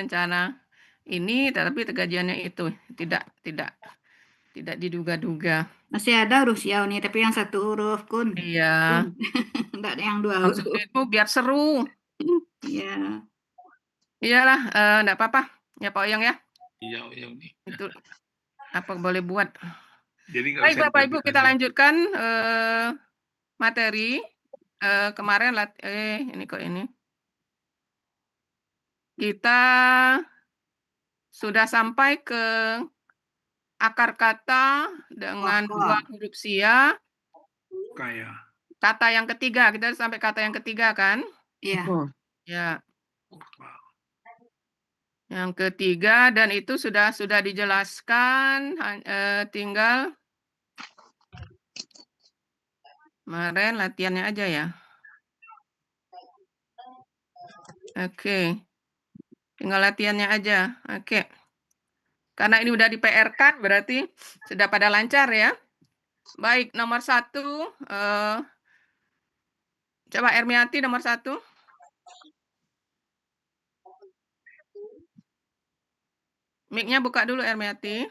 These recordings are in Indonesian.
rencana ini, tapi kejadiannya itu tidak diduga-duga. Masih ada huruf Xiao nih, tapi yang satu huruf Kun. Iya. Enggak ada yang dua Maksudnya huruf. itu biar seru. Iya. Iyalah, enggak apa-apa. Ya Pak Oyang ya. Iya, Oyang nih. Itu apa boleh buat. Jadi nggak Baik usah Bapak Ibu, kita diganti-ganti. lanjutkan materi kemarin ini kok ini. Kita sudah sampai ke akar kata dengan dua huruf Sia. Kayak. Kata yang ketiga, kita sampai kata yang ketiga kan? Iya. Ya. Yang ketiga, dan itu sudah dijelaskan, tinggal kemarin latihannya aja ya. Oke. Tinggal latihannya aja. Oke. Karena ini udah di-PR-kan, berarti sudah pada lancar ya. Baik, nomor 1. Coba Ermiati nomor 1. Mic-nya buka dulu Ermiati.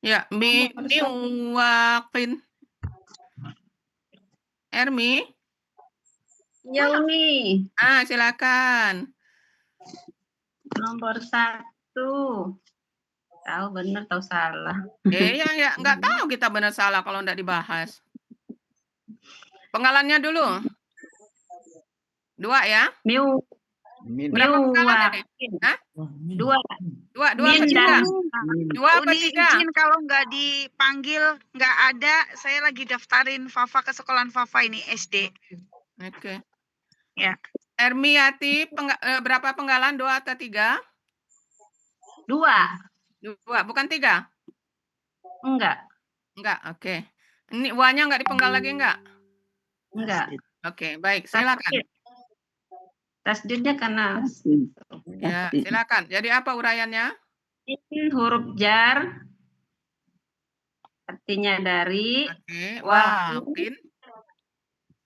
Ya, miwakin. Ermi. Ya, Umi. Silakan. Nomor 1. Tahu benar, tahu salah. Ya, nggak tahu kita benar salah kalau nggak dibahas. Penggalannya dulu. 2 ya? Berapa penggalan ini? Hah? 2. 2 apa 3? 2 apa 3? Izin kalau nggak dipanggil, nggak ada, saya lagi daftarin Fafa ke sekolahan Fafa ini, SD. Oke. Ya. Ermiati, berapa penggalan? 2 atau 3? 2. 2, bukan 3? Enggak. Enggak, oke. Ini uanya nggak dipenggal lagi enggak? Enggak. Oke, baik, silakan. Tasdidnya karena Ya, silakan. Jadi apa uraiannya? ini huruf jar artinya dari Wakin.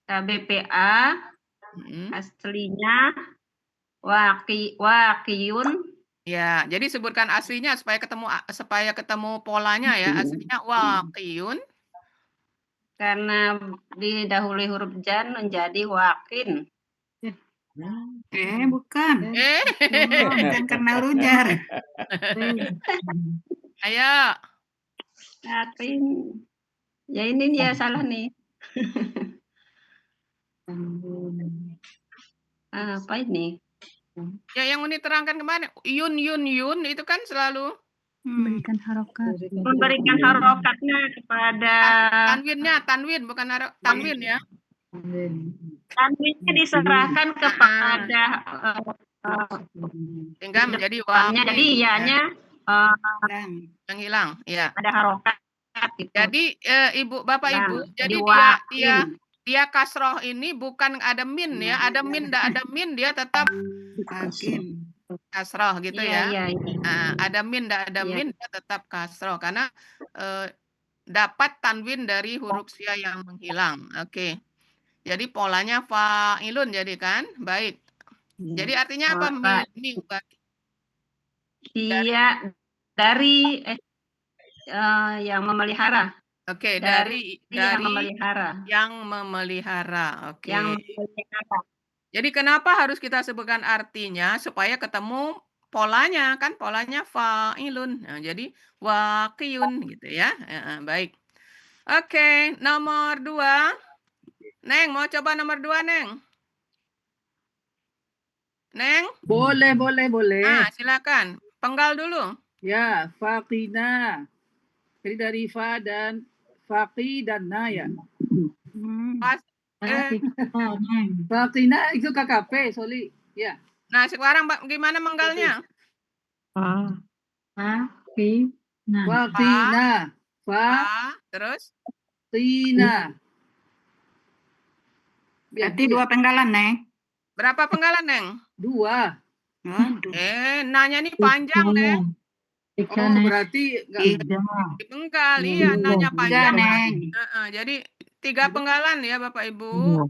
KBPA aslinya wakiyun. Ya, jadi sebutkan aslinya supaya ketemu polanya ya. Aslinya wakiyun. Karena didahului huruf jar menjadi wakin. Bukan. Bukan karena ujar. Ayo. Wakin. Ya ini dia salah nih. Apa ini? Ya yang Uni terangkan kemarin, yun itu kan selalu memberikan harokat. Memberikan harokatnya kepada tanwin bukan tanwin ya. Tanwinnya diserahkan kepada sehingga menjadi wakin. Jadi ianya yang hilang, ya. Ada harokat gitu. Jadi Bapak Ibu, jadi dia kasroh ini bukan ada min ya, ada min enggak ada min dia tetap kasroh gitu ya. Nah, ada min enggak ada min dia tetap kasroh karena dapat tanwin dari huruf sia yang menghilang. Oke. Jadi polanya fa'ilun jadi kan? Baik. Jadi artinya apa? Dia dari yang memelihara. Oke, dari yang memelihara. Oke. Yang memelihara. Jadi kenapa harus kita sebutkan artinya supaya ketemu polanya kan? Polanya fa'ilun. Nah, jadi waqiyun gitu ya. Baik. Oke, nomor 2. Neng, mau coba nomor 2, Neng? Neng? Boleh. Silakan. Penggal dulu. Ya, faqina. Jadi dari fa dan faqi dan na ya. Faqina itu KKP, Soli. Ya. Nah, sekarang gimana menggalnya? Faqina. Terus? Tina. Berarti 2 penggalan, Neng. Berapa penggalan, Neng? 2. Nanya nih panjang, Neng. Berarti dipenggal, iya, nanya panjang. Jadi 3 penggalan ya Bapak Ibu.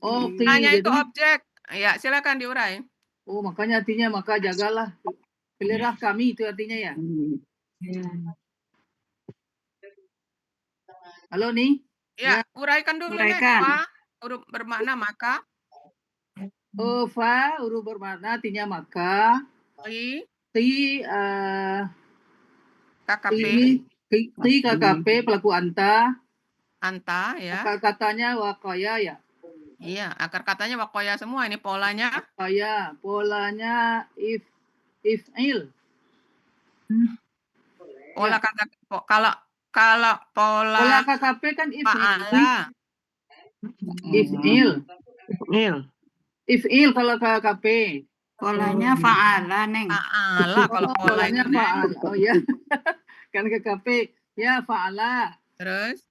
Oh, qi. Hanya itu Jadi, objek. Ya, silakan diurai. oh makanya artinya maka jagalah. Pelihara kami itu artinya ya. Halo nih. Ya, uraikan dulu nih. Uraikan. Fa huruf bermakna maka. Fa huruf bermakna artinya maka. Qi Qi KKP Qi KKP pelaku anta. anta ya. Akar katanya waqaya ya. Iya, akar katanya wakoya semua ini polanya. Waqaya. Polanya if'il. Pola kata kalau Pola pola KKP kan if'il. fa'ala. If'il kalau KKP. Polanya fa'ala, Neng. Fa'ala kalau pola polanya itu, Neng. fa'ala. Oh ya. Kan KKP ya fa'ala. Terus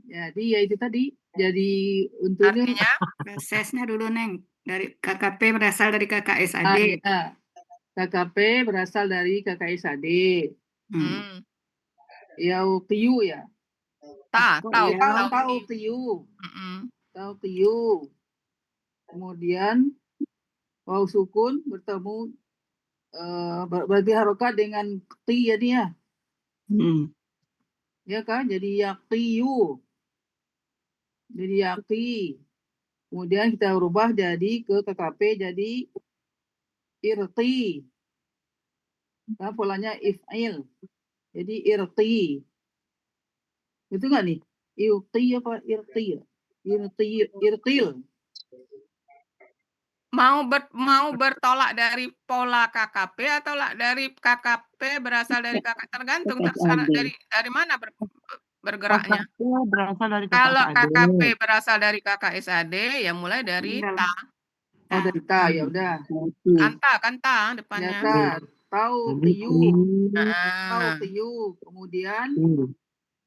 Jadi ya itu tadi. Jadi untungnya artinya Prosesnya dulu, Neng. Dari KKP berasal dari KKSAD. ya, KKP berasal dari KKSAD. Ya Qiu ya. tahu Tahu Qiu. Tahu Qiu. Kemudian waw sukun bertemu berarti harokat dengan ti ya dia. Ya kan? Jadi yaqiyu. Jadi yaqi. Kemudian kita rubah jadi ke KKP jadi irti. Nah, polanya if'il. Jadi irti. Itu enggak nih? Irti apa irti ya? Irtil. mau bertolak dari pola KKP atau dari KKP berasal dari KK tergantung dari mana bergeraknya. berasal dari Kalau KKP berasal dari KKSAD ya mulai dari ta. Oh, dari ta ya udah. Anta kan ta Ya depannya. ta. Tahu Qiu. Tahu Nah, Qiu. Kemudian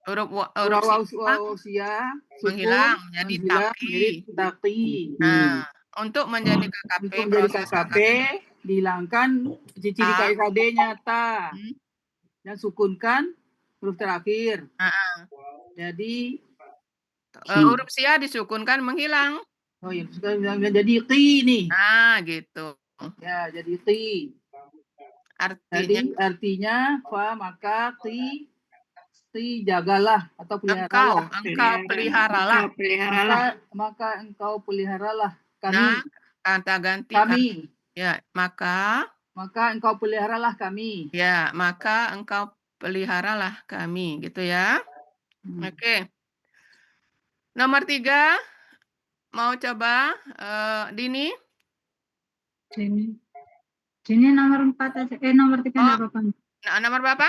huruf usia menghilang jadi taki. taki. Nah, untuk menjadi KKP Untuk menjadi proses KKP dihilangkan ciri Ta. KKD-nya ta dan sukunkan huruf terakhir. Jadi Huruf sia disukunkan menghilang. oh ya sekarang jadi ti nih. Nah, gitu. Ya, jadi ti. Jadi artinya fa maka ti jagalah atau peliharalah. Engkau peliharalah. Maka engkau peliharalah kami. Nah, kata ganti kami. Ya, maka engkau peliharalah kami. Ya, maka engkau peliharalah kami, gitu ya. Oke. Nomor 3 mau coba Dini? Dini nomor 4 aja. Nomor 3 enggak apa-apa. Nah, nomor berapa?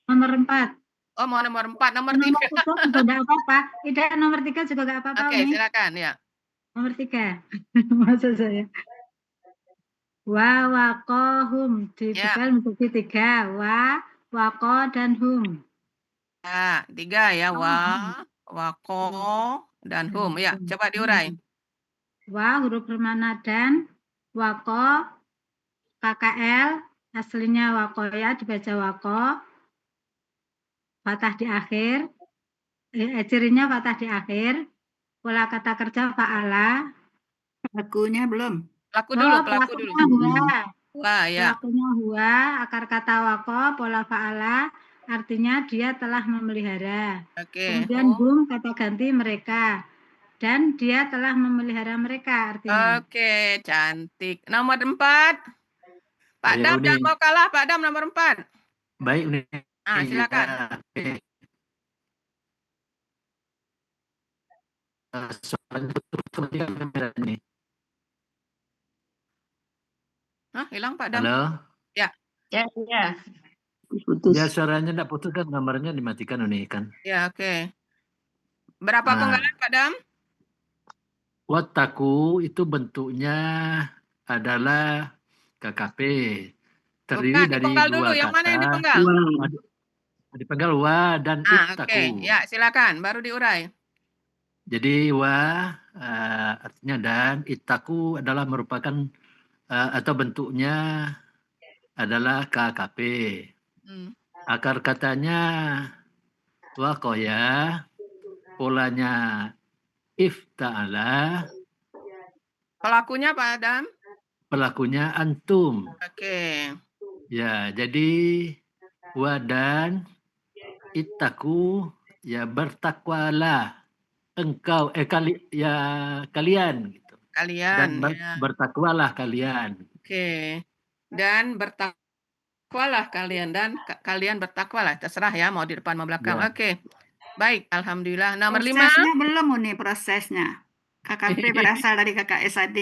Nomor 4. Oh, mau nomor 4, nomor 3. Nomor 3 juga enggak apa-apa. Tidak, nomor 3 juga enggak apa-apa. Oke, silakan ya. Nomor 3. Maksud saya. Wa waqahum dibekal menjadi 3. Wa, waqo dan hum. Ya, 3 ya. Wa, waqo dan hum. Ya, coba diurai. Wa huruf bermakna dan, waqo KKL aslinya waqoya dibaca waqo. Fathah di akhir. Cirinya fathah di akhir. Pola kata kerja fa'ala. Pelakunya belum. Pelaku dulu. Huwa, ya. Pelakunya huwa, akar kata waqo, pola fa'ala, artinya dia telah memelihara. Kemudian hum, kata ganti mereka. Dan dia telah memelihara mereka artinya. Oke, cantik. Nomor 4. Pak Dam jangan mau kalah, Pak Dam nomor 4. Baik, Uni. Silakan. Hilang Pak Dam. Halo. Ya. Putus. Ya, suaranya enggak putus kan, gambarnya dimatikan Uni kan. Ya, oke. Berapa penggalan Pak Dam? Wattaku itu bentuknya adalah KKP. Terdiri dari dipenggal 2 dulu. kata. Yang mana yang dipenggal? Dipenggal wa dan ittaku. Oke. Ya, silakan. Baru diurai. Jadi wa artinya dan, ittaku adalah merupakan atau bentuknya adalah KKP. Akar katanya waqoya, polanya ifta'ala. Pelakunya Pak Adam? Pelakunya antum. Oke. Ya, jadi wa dan ittaku, ya bertakwalah engkau kalian gitu. Kalian Dan ya. bertakwalah kalian. Oke. Dan bertakwalah kalian dan kalian bertakwalah. Terserah ya mau di depan mau belakang. Ya. Oke. Baik, alhamdulillah. Nomor 5. Prosesnya belum nih prosesnya. KKP berasal dari KKSAD.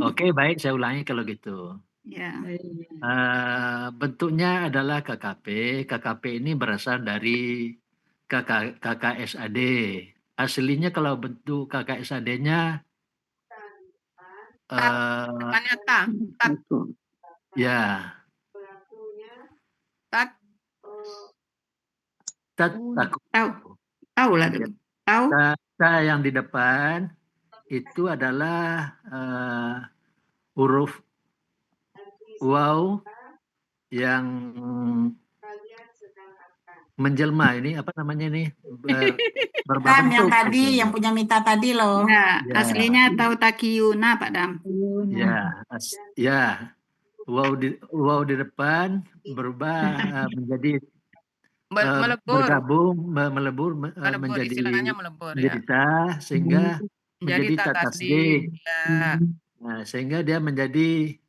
Oke, baik, saya ulangi kalau gitu. Ya. Bentuknya adalah KKP. KKP ini berasal dari KKSAD. Aslinya kalau bentuk KKSAD-nya Depannya tat. ya. Tat. Tahu lah dulu. Tahu. Ta yang di depan itu adalah huruf waw yang menjelma, ini apa namanya ini, Kan yang tadi, yang punya Mita tadi loh. Ya, Ya. aslinya tahu takiyuna Pak Dam. Ya, waw di depan berubah menjadi bergabung, melebur menjadi istilahnya melebur menjadi ya. ta, sehingga menjadi ta tasdid. Ya. Nah, sehingga dia menjadi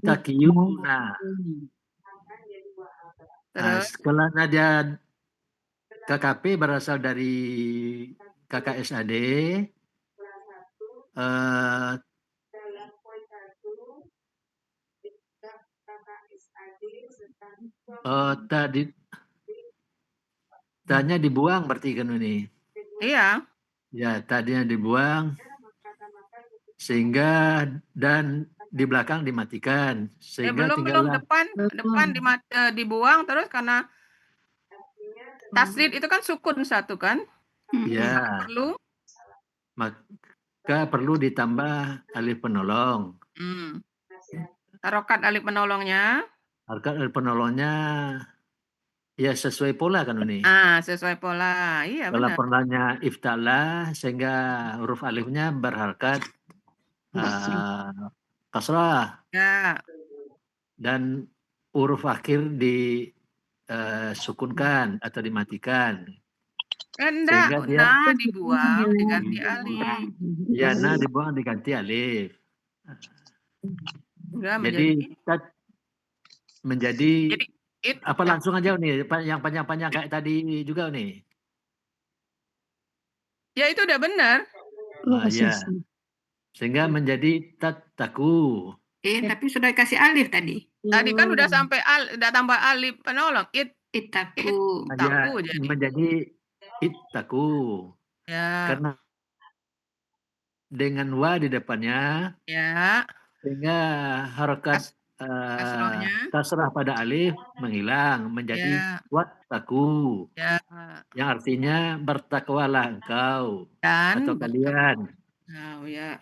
takiyuna. Setelah dia KKP berasal dari KKSAD, tadinya dibuang berarti kan ini. Iya. Ya, tadinya dibuang sehingga dan di belakang dimatikan sehingga belum depan dibuang terus karena tasdid itu kan sukun satu kan? Ya. Maka perlu ditambah alif penolong. Harokat alif penolongnya? Harokat alif penolongnya ya sesuai pola kan ini. Sesuai pola. Iya Kalau benar. polanya ifta'lah sehingga huruf alifnya berharkat kasrah. Ya. Dan huruf akhir disukunkan atau dimatikan. Enggak, dibuang diganti alif. Ya, dibuang diganti alif. Menjadi apa langsung aja nih yang panjang-panjang kayak tadi juga nih. Ya itu udah benar. Ya. Sehingga menjadi tattaku. Tapi sudah kasih alif tadi. Tadi kan udah sampai udah tambah alif penolong. Ittaku. Ya, menjadi ittaku. Ya. Karena dengan wa di depannya. Ya. Sehingga harokat kasrah pada alif menghilang menjadi wattaku. Ya. Yang artinya bertakwalah engkau atau kalian. Oh ya.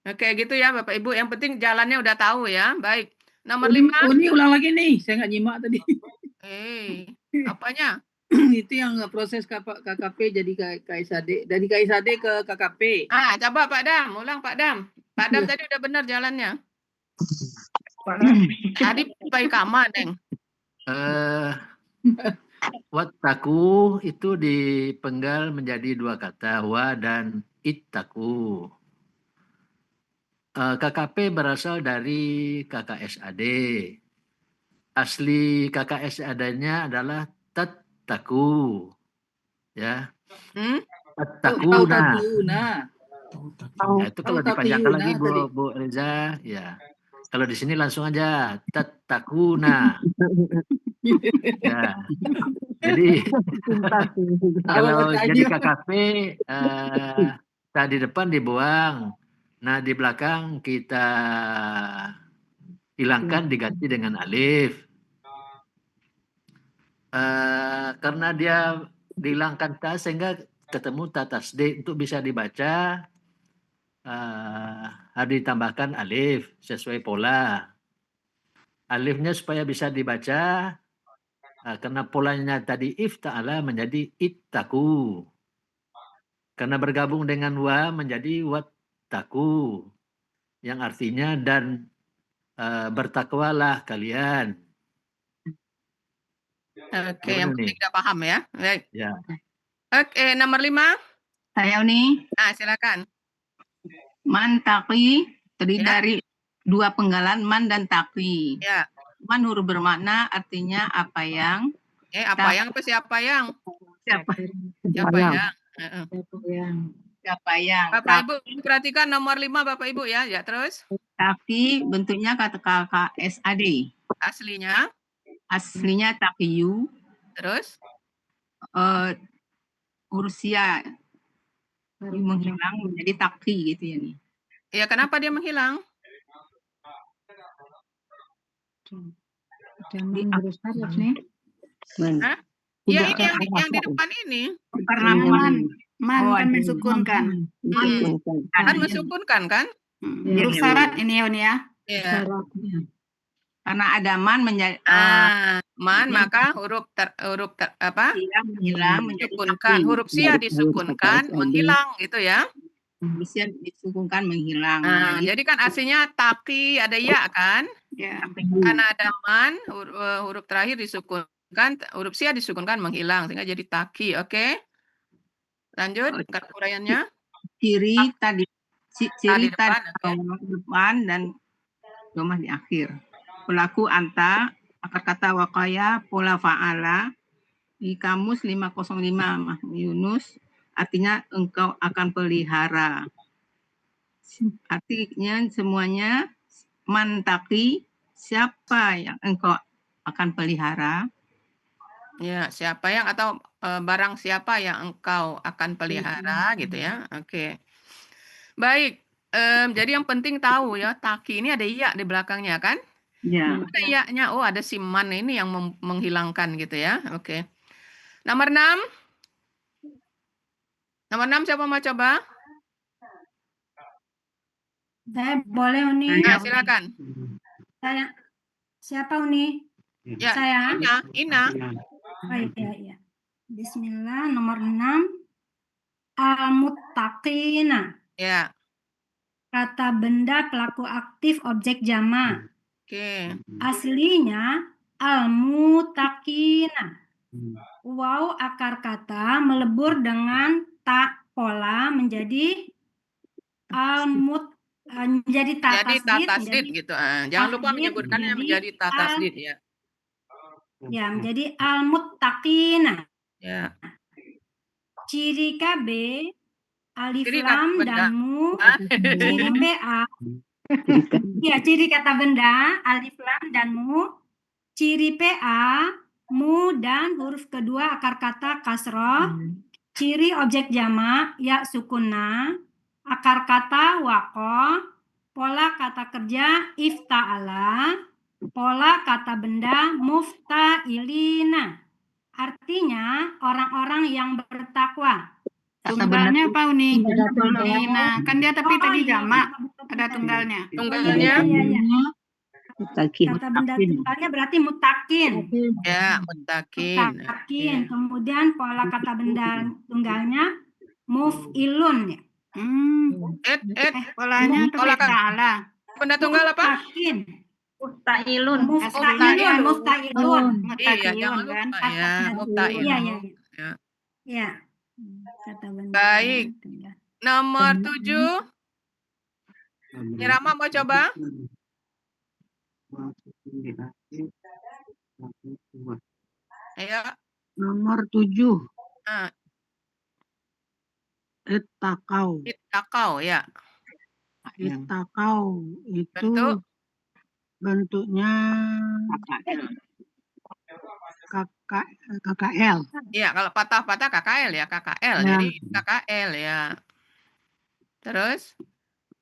Oke gitu ya Bapak Ibu. Yang penting jalannya udah tahu ya. Baik. Nomor 5. Ini ulang lagi nih. Saya nggak nyimak tadi. Apanya? Itu yang proses KKP jadi KSAD. Dari KSAD ke KKP. Coba Pak Dam. Ulang Pak Dam. Pak Dam tadi udah benar jalannya. Tadi paikama, Deng. Wattaku itu dipenggal menjadi dua kata, wa dan ittaku. KKP berasal dari KKSAD. Asli KKSAD-nya adalah tattaku. Ya. Tattakuna. Ya, itu kalau dipanjangkan lagi Bu Reza, ya. Kalau di sini langsung aja tattakuna. Ya. Jadi kalau jadi KKP tadi depan dibuang. Nah, di belakang kita hilangkan diganti dengan alif. Karena dia dihilangkan ta sehingga ketemu ta tasdid untuk bisa dibaca harus ditambahkan alif sesuai pola. Alifnya supaya bisa dibaca Karena polanya tadi ifta'ala menjadi ittaku. Karena bergabung dengan wa menjadi wattaku. Yang artinya dan bertakwalah kalian. Oke, yang penting kita paham ya. Baik. Ya. Oke, nomor 5. Saya nih. Silakan. Man taqi terdiri Ya. dari dua penggalan man dan taqi. Ya. Man huruf bermakna artinya apa yang? Apa yang apa siapa yang? Siapa? Siapa yang? Siapa yang? Bapak Ibu perhatikan nomor 5 Bapak Ibu ya. Ya, terus. Taqi bentuknya kata KKSAD. Aslinya? Aslinya taqiyu. Terus? Ursia menghilang menjadi taqi gitu ya nih. Ya, kenapa dia menghilang? Hah? Ya, ini yang di depan ini. Karena man kan mensukunkan. Kan mensukunkan kan? Huruf syarat ini ya. Iya. Karena ada man menjadi man maka huruf apa? Menghilang disukunkan. Huruf sia disukunkan, menghilang gitu ya. Sia disukunkan menghilang. Jadi kan aslinya taqi ada ya kan? Ya. Karena ada man huruf terakhir disukunkan, huruf sia disukunkan menghilang sehingga jadi taqi. Oke. Lanjut uraiannya. Ciri tadi depan, depan dan domah di akhir. Pelaku anta, akar kata wakaya, pola fa'ala, di kamus 505 Yunus, artinya engkau akan pelihara. Artinya semuanya mantaki, siapa yang engkau akan pelihara? Ya, siapa yang atau barang siapa yang engkau akan pelihara gitu ya. Oke. Baik, jadi yang penting tahu ya, taki ini ada iya di belakangnya kan? Ya. Ada iya-nya, oh ada si man ini yang menghilangkan gitu ya. Oke. Nomor 6. Nomor 6 siapa mau coba? Saya boleh Uni. Silakan. Saya siapa Uni? Ya, saya. Ina. Oh iya. Bismillah nomor 6. Al-muttaqina. Ya. Kata benda pelaku aktif objek jamak. Oke. Aslinya al-muttaqina. Waw akar kata melebur dengan tak pola menjadi menjadi tatasdid gitu. Jangan lupa menyebutkannya menjadi tatasdid ya. Ya, menjadi al-muttaqina. Ya. Ciri KB alif lam dan mu, ciri PA. Ya, ciri kata benda alif lam dan mu, ciri PA mu dan huruf kedua akar kata kasroh, ciri objek jamak ya sukunna, akar kata waqo, pola kata kerja ifta'ala, pola kata benda muftailina. Artinya orang-orang yang bertakwa. Tunggalnya apa Uni? Kan dia tapi tadi jamak. Ada tunggalnya. Tunggalnya? Kata benda tunggalnya berarti mutakin. Ya, mutakin. Mutakin. Kemudian pola kata benda tunggalnya muf'ilun ya. Polanya pola ta'ala. Benda tunggal apa? Muftailun. Muftailun. Iya, jangan lupa ya, muftailun. Ya. Kata benda. Baik. Nomor 7. Nirama mau coba? Ayo. Nomor 7. Ittaqau. Ittaqau ya. Ittaqau itu bentuknya KKL. Iya, kalau patah-patah KKL ya, KKL. Ya. Jadi KKL ya. Terus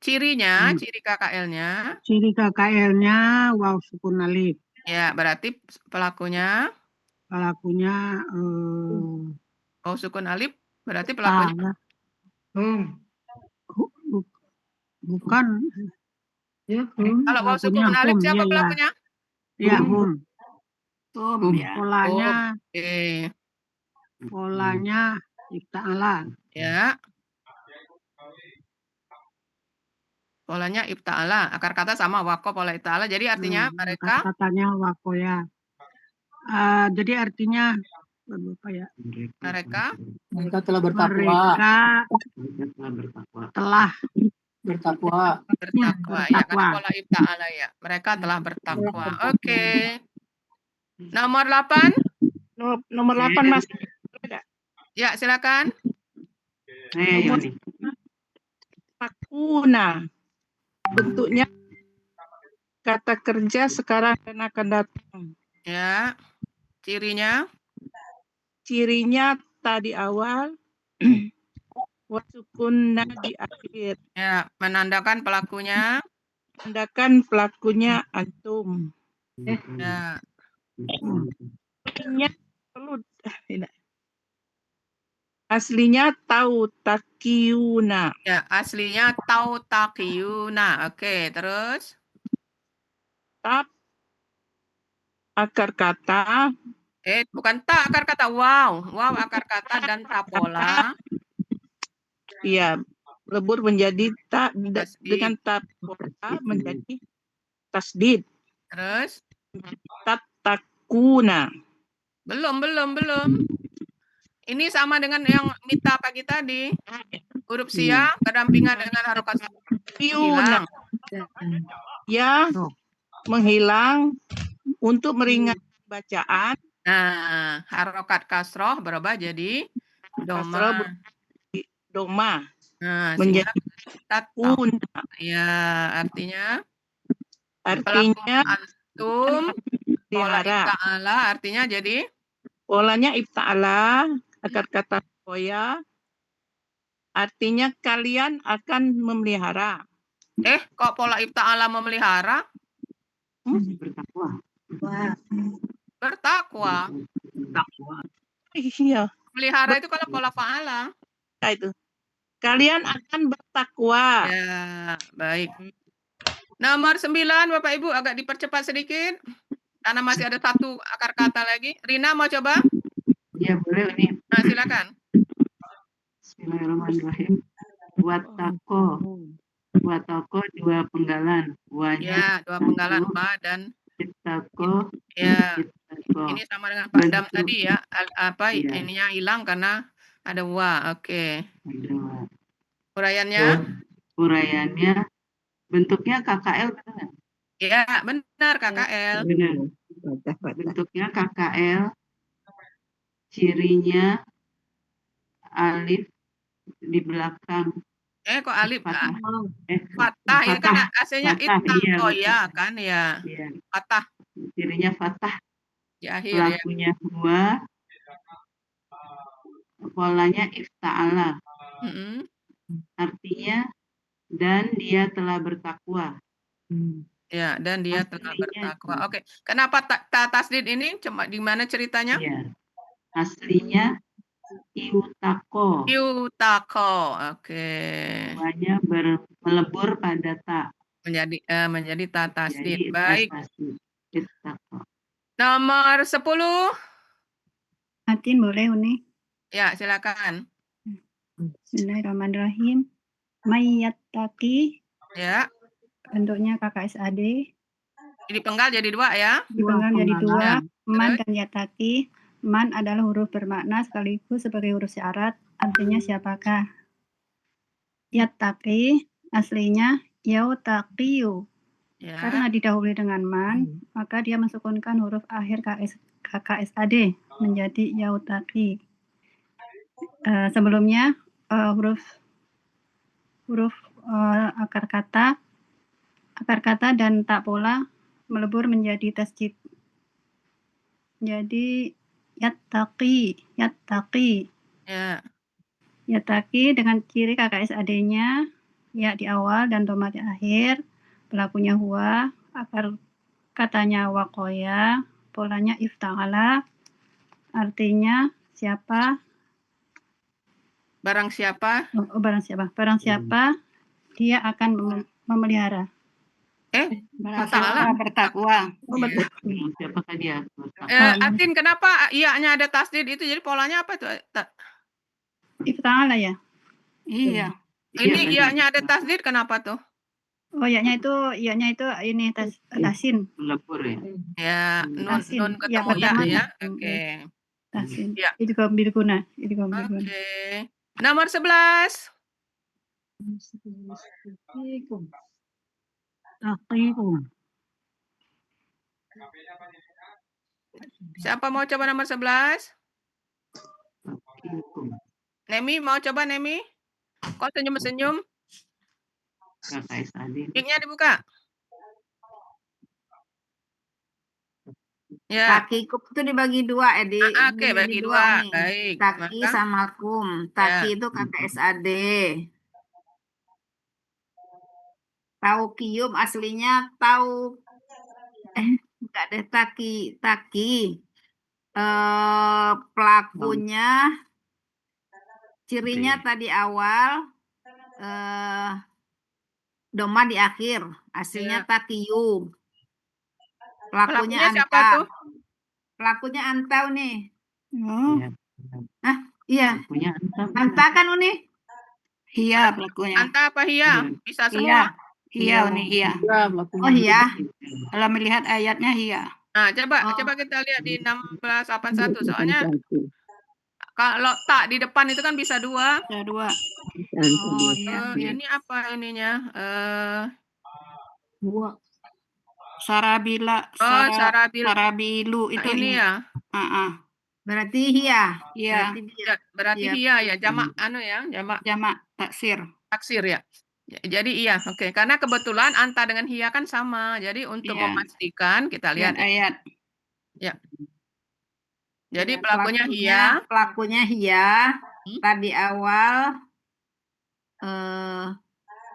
cirinya, ciri KKL-nya? Ciri KKL-nya waw sukun alif. Ya, berarti pelakunya? Pelakunya waw sukun alif, berarti pelakunya? Bukan. Ya, kalau waw sukun alif siapa pelakunya? Ya, hum. Ya. Oke. Polanya ifta'ala. Ya. Polanya ifta'ala. Akar kata sama wako pola ifta'ala. Jadi artinya mereka Katanya wakoya. Jadi artinya apa ya? mereka Mereka telah bertakwa. Mereka telah Bertakwa. bertakwa. Ya, karena pola ifta'ala ya. Mereka telah bertakwa. Oke. Nomor 8. Nomor 8 Mas. Ya, silakan. Nomor takuna. Bentuknya kata kerja sekarang dan akan datang. Ya. Cirinya Cirinya tadi awal, wasukunna di akhir. ya, menandakan pelakunya. Menandakan pelakunya antum. Ya. Aslinya tahu takiuna. Ya, aslinya tau takiyuna. Oke, terus Tap akar kata. Bukan tak akar kata. Wow. Wow akar kata dan tapola. Iya, lebur menjadi tak dengan tapola menjadi tasdid. Terus Tatakuna. belum. Ini sama dengan yang mita pagi tadi. Huruf sia berdampingan dengan harokat hilang. Ya, menghilang untuk meringankan bacaan. Nah, harokat kasroh berubah jadi doma. Nah, Menjadi takun. Ya, artinya antum pola ifta'ala artinya jadi polanya ifta'ala, akar kata koya artinya kalian akan memelihara. Kok pola ifta'ala memelihara? Bertakwa. Iya. Melihara itu kalau pola fa'ala. Itu. Kalian akan bertakwa. Ya, baik. Nomor 9, Bapak Ibu agak dipercepat sedikit. Karena masih ada satu akar kata lagi. Rina mau coba? Ya, boleh ini. Nah, silakan. Bismillahirrahmanirrahim. Watako 2 penggalan. Ya, 2 penggalan ba dan Ittaqo. Ya. Ini sama dengan Pak Dam tadi ya. Ininya hilang karena ada wa. Oke. Uraiannya? Uraiannya bentuknya KKL benar? Ya, benar KKL. Benar. Bentuknya KKL. Cirinya alif di belakang. Kok alif? Fathah. Fathah. Ini kan aslinya ittaqo ya kan ya. Fathah. Cirinya fathah. Di akhir pelakunya huwa. Polanya ifta'ala. Artinya dan dia telah bertakwa. Ya, dan dia telah bertakwa. Oke. Kenapa tasdid ini? Cuma di mana ceritanya? Iya. Aslinya iutako. Oke. Huwanya melebur pada ta. Menjadi ta tasdid. Baik. Ittaqo. Nomor 10. Atin boleh Uni? Ya, silakan. Bismillahirrahmanirrahim. Mayyattaqi. Ya. Bentuknya KKSAD. Jadi penggal jadi 2 ya. Dipenggal jadi 2. Man dan yattaqi. Man adalah huruf bermakna sekaligus sebagai huruf syarat. Artinya siapakah? Yattaqi aslinya yautaqiyu. Ya. Karena didahului dengan man, maka dia mensukunkan huruf akhir KKSAD menjadi yautaqi. Sebelumnya huruf akar kata dan tak pola melebur menjadi tasjid. Jadi yattaqi. Ya. Yattaqi dengan ciri KKSAD-nya ya di awal dan doma di akhir. Pelakunya huwa, akar katanya waqoya, polanya ifta'ala, artinya siapa? Barang siapa? Barang siapa? Barang siapa dia akan memelihara. Ta'ala. bertakwa. Siapakah dia? Atin, kenapa iya-nya ada tasdid itu? Jadi polanya apa tuh? Ifta'ala ya? Iya. Ini iya-nya ada tasdid kenapa tuh? Oh, iya-nya itu ini tasin. Melebur ya. Ya, nun Tasin. Ya, ketemu ya pertama ya. tasin. Oke. Tasin. Ya. Idgham bil guna. Idgham bil guna. Oke. Nomor 11. Siapa mau coba nomor 11? Nemi mau coba, Nemi? Kok senyum-senyum? Mic-nya dibuka. Ya. Takikub itu dibagi dua, Edi. Oke, bagi dua. Umi. Baik. Taki Maka, sama kum. Taki ya. itu kata SAD. Taukium aslinya enggak ada taki. Pelakunya cirinya tadi awal doma di akhir, aslinya takiyum. Pelakunya siapa anta. tuh? Pelakunya antau nih. Oh. Iya. Pelakunya Anta kan Uni? Iya pelakunya. Anta apa hia? Bisa semua. Iya, Uni, iya. Oh iya. Kalau melihat ayatnya iya. Nah, coba kita lihat di 1681. Soalnya kalau tak di depan itu kan bisa dua. Bisa dua. Oh iya. Ini apa ininya? Sarabila. Sarabilu itu ini ya. Berarti hia. Iya. Berarti hia ya. Jamak jamak. Jamak taksir. Taksir ya. Jadi iya, oke. Karena kebetulan anta dengan hia kan sama. Jadi untuk memastikan kita lihat ayat. Ya. Jadi pelakunya hia. Pelakunya hia. Tadi awal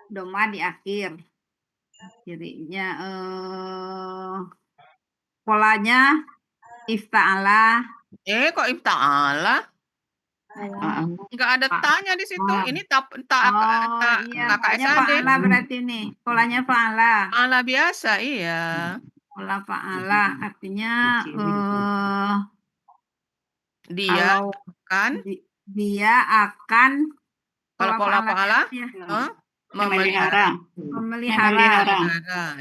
doma di akhir. Jadinya polanya ifta'ala. Kok ifta'ala? Enggak ada tanya di situ. Ini Polanya fa'ala berarti nih. Polanya fa'ala. Fa'ala biasa, iya. Pola fa'ala artinya dia akan kalau pola fa'ala memelihara.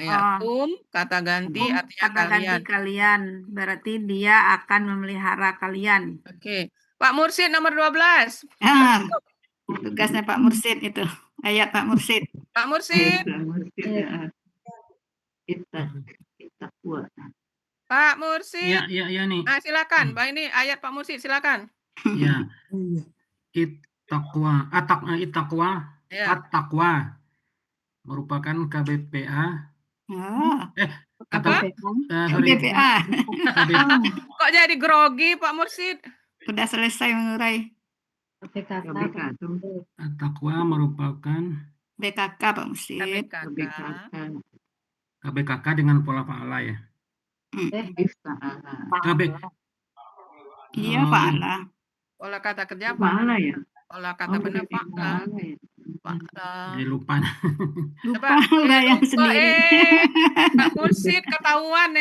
Ya, kata ganti artinya kalian. Berarti dia akan memelihara kalian. Oke. Pak Mursid nomor 12. Tugasnya Pak Mursid itu. Ayat Pak Mursid. Pak Mursid. Pak Mursid. Ya nih. Silakan. Mbak ini ayat Pak Mursid, silakan. Ya. Ittaqwa, at-taqwa merupakan KBPA. KBPA. Kok jadi grogi Pak Mursid? Sudah selesai mengurai. At-taqwa merupakan BKK Pak Mursid. KBKK dengan pola fa'ala ya. Iya fa'ala. Pola kata kerja fa'ala ya. Pola kata benda fa'ala. Jadi lupa. Lupa lah yang sendiri. Pak Mursid ketahuan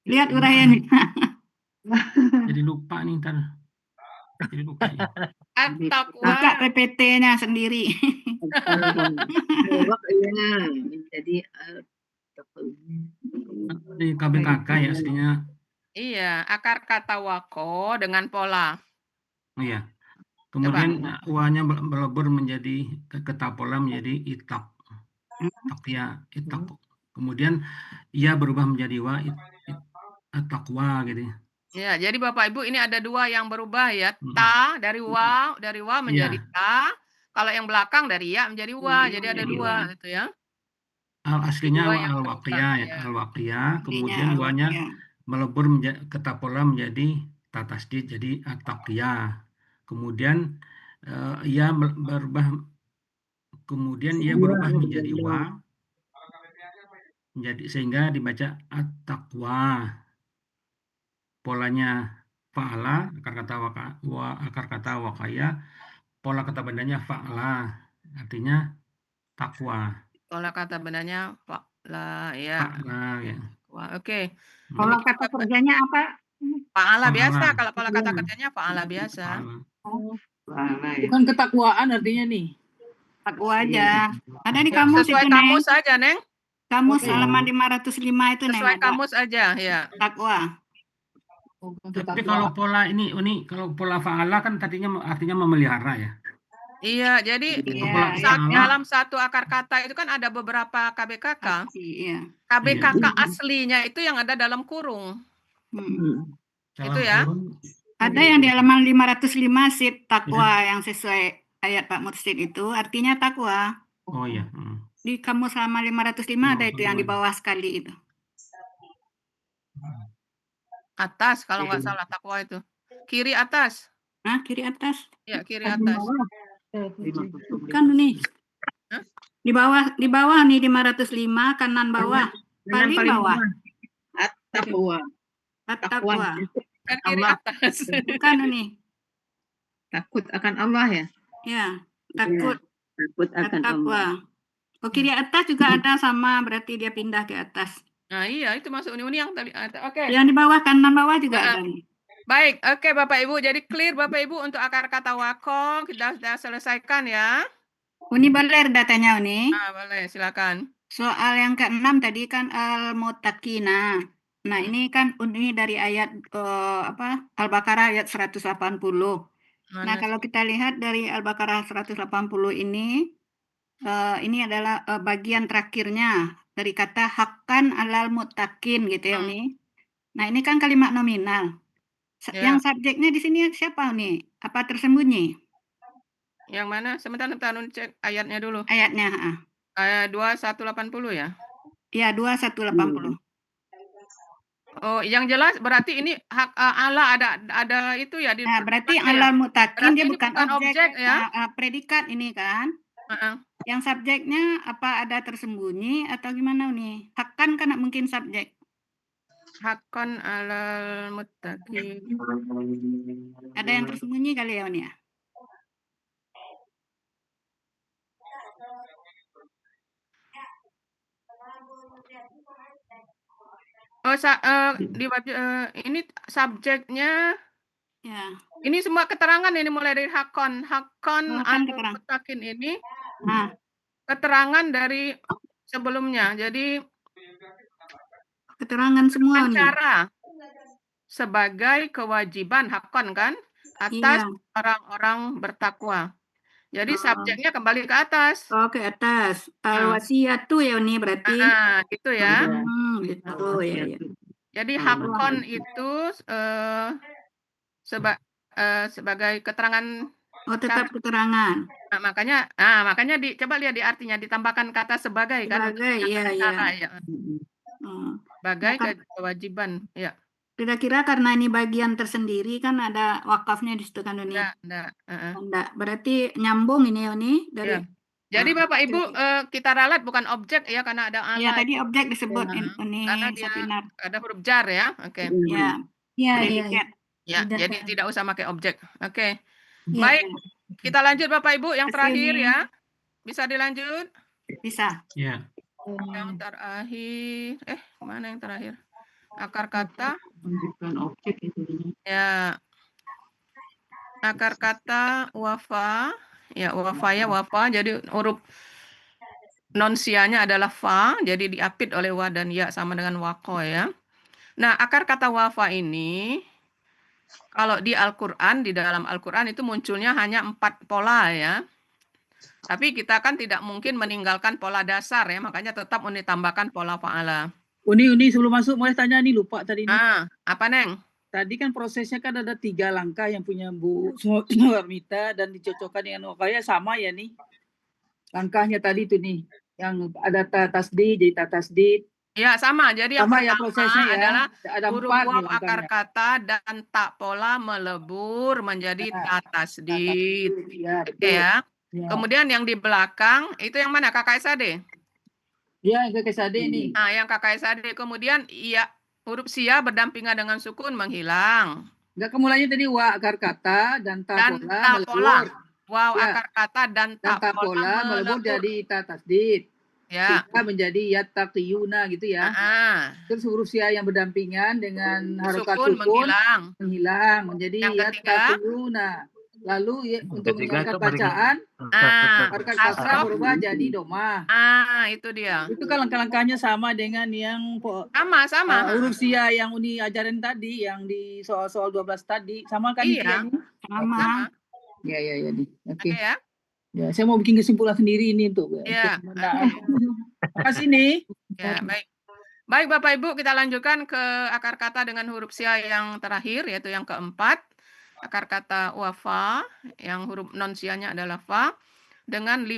Lihat uraian. Jadi lupa nih ntar. Jadi lupa ya. Buka PPT-nya sendiri. Jadi di KBKK ya aslinya. Iya, akar kata wako dengan pola. Iya. Kemudian uanya melebur menjadi ketapola menjadi itak. Itak. Kemudian ia berubah menjadi wa at-taqwa gitu. Ya, jadi Bapak Ibu ini ada dua yang berubah ya. Ta dari wa menjadi ta. Kalau yang belakang dari ya menjadi wa. Jadi ada dua gitu ya. Aslinya al-waqiyah ya, al-waqiyah. Kemudian wanya melebur ketapola menjadi tatasdid jadi at-taqiyah. Kemudian ia berubah menjadi wa menjadi sehingga dibaca at-taqwa. Polanya fa'ala, akar kata waqaya, pola kata bendanya fa'ala. artinya takwa. Pola kata benarnya fa'ala, ya. Fa'ala, ya. Wah, oke. Pola Demikian kata Bapak. kerjanya apa? Fa'ala Fa'ala. biasa, kalau pola kata kerjanya fa'ala biasa. Fa'ala ya. Bukan ketakwaan artinya nih. Takwa aja. Ada di Ya, kamus sesuai itu, Neng. kamus saja, Neng. Kamus Oke. halaman 505 itu, Neng, Sesuai ada. kamus aja, ya. Takwa. Tapi kalau pola ini kalau pola fa'ala kan artinya memelihara ya. Iya, jadi Pola dalam satu akar kata itu kan ada beberapa KBKK. Iya. KBKK aslinya itu yang ada dalam kurung. Itu ya. Ada yang di halaman 505 sip takwa yang sesuai ayat Pak Mursid itu artinya takwa. Oh iya. Di kamus halaman 505 ada itu yang di bawah sekali itu. Atas kalau nggak salah takwa itu. Kiri atas. Nah, kiri atas. Ya, kiri atas. Bukan nih. Di bawah nih 505 kanan bawah. Paling bawah. At-taqwa. At-taqwa. Kan kiri atas. Bukan nih. Takut akan Allah ya? Ya, takut. Takut akan Allah. At-taqwa. Oh, kiri atas juga ada sama, berarti dia pindah ke atas. Nah, iya itu masuk uni-uni yang tadi. Oke. Yang di bawah kanan bawah juga ada nih. Baik, oke Bapak Ibu. Jadi clear Bapak Ibu untuk akar kata wako. Kita sudah selesaikan ya. Uni boleh datanya Uni? Boleh, silakan. Soal yang ke-6 tadi kan al-muttaqina. Nah, ini kan Uni dari ayat Al-Baqarah ayat 180. Nah, kalau kita lihat dari Al-Baqarah 180 ini adalah bagian terakhirnya dari kata hakkan alal muttaqin gitu ya Uni. Nah, ini kan kalimat nominal. Yang subjeknya di sini siapa Uni? Apa tersembunyi? Yang mana? Sebentar Uni cek ayatnya dulu. Ayatnya, Ayat 2180 ya? Iya, 2180. Oh, yang jelas berarti ini hak Allah ada itu ya di. Nah, berarti alal muttaqin dia bukan objek ya. Predikat ini kan. Yang subjeknya apa ada tersembunyi atau gimana nih? Hakkan kan mungkin subjek. Hakon alal muttaqin. Ada yang tersembunyi kali ya, Uni ya? Oh, ini subjeknya. Ya. Ini semua keterangan ini mulai dari hakon alal muttaqin ini. Keterangan dari sebelumnya. Jadi keterangan semua cara sebagai kewajiban hakon kan atas orang-orang bertakwa. Jadi subjeknya kembali ke atas. Oh, ke atas. Al-wasiyatu ya Uni berarti. Gitu ya. Gitu ya. Jadi hakon itu sebagai keterangan. Oh, tetap keterangan. Nah, makanya coba lihat di artinya ditambahkan kata sebagai kan. Sebagai, iya. Sebagai kewajiban, ya. Kira-kira karena ini bagian tersendiri kan ada wakafnya di situ kan Uni? Enggak. Berarti nyambung ini Uni dari. Jadi Bapak Ibu kita ralat bukan objek ya karena ada Allah. Ya tadi objek disebut Uni. Karena dia ada huruf jar ya. Oke. Iya. Ya, jadi tidak usah pakai objek. Oke. Baik, kita lanjut Bapak Ibu yang terakhir ya. Bisa dilanjut? Bisa. Ya. Yang terakhir, mana yang terakhir? Akar kata. Bukan objek itu. Ya. Akar kata wafa. Ya, wafa. Jadi huruf non-sianya adalah fa, jadi diapit oleh wa dan ya sama dengan wako ya. Nah, akar kata wafa ini kalau di Al-Quran, di dalam Al-Quran itu munculnya hanya 4 pola ya. Tapi kita kan tidak mungkin meninggalkan pola dasar ya, makanya tetap ditambahkan pola fa'ala. Uni sebelum masuk boleh tanya nih, lupa tadi nih. Apa Neng? Tadi kan prosesnya kan ada 3 langkah yang punya Bu Warmita dan dicocokkan dengan Wakaya sama ya nih. Langkahnya tadi itu nih, yang ada tasdid jadi tasdid. Ya sama, jadi yang sama pertama ya prosesnya ya. adalah Ada huruf 4 waw akar kata dan tak pola melebur menjadi ta tasdid. Ya. Kemudian yang di belakang itu yang mana Kakak SAD? Ya, yang Kakak SAD nih. Nah, yang Kakak SAD kemudian huruf sia berdampingan dengan sukun menghilang. Enggak, kemulannya tadi wa akar kata dan ta pola melebur. Waw Ya. akar kata dan Dan ta ta pola melebur jadi ta tasdid. Ya. Sehingga menjadi yattaqiyuna gitu ya. Terus huruf sia yang berdampingan dengan harokat Sukun sukun menghilang. menjadi Yang ketiga? yattaqiyuna. Lalu untuk Ketiga mengingatkan itu berikan. bacaan harokat kasrah kasroh. berubah jadi domah. Itu dia. Itu kan langkah-langkahnya sama dengan yang sama. huruf sia yang Uni ajarin tadi, yang di soal-soal 12 tadi, sama kan itu ya? Iya. Sama. Ya nih. Oke. Ya. Ya, saya mau bikin kesimpulan sendiri ini untuk Ya. Makasih nih. Ya, baik. Baik Bapak Ibu, kita lanjutkan ke akar kata dengan huruf sia yang terakhir, yaitu yang keempat. Akar kata wafa, yang huruf non sianya adalah fa, dengan di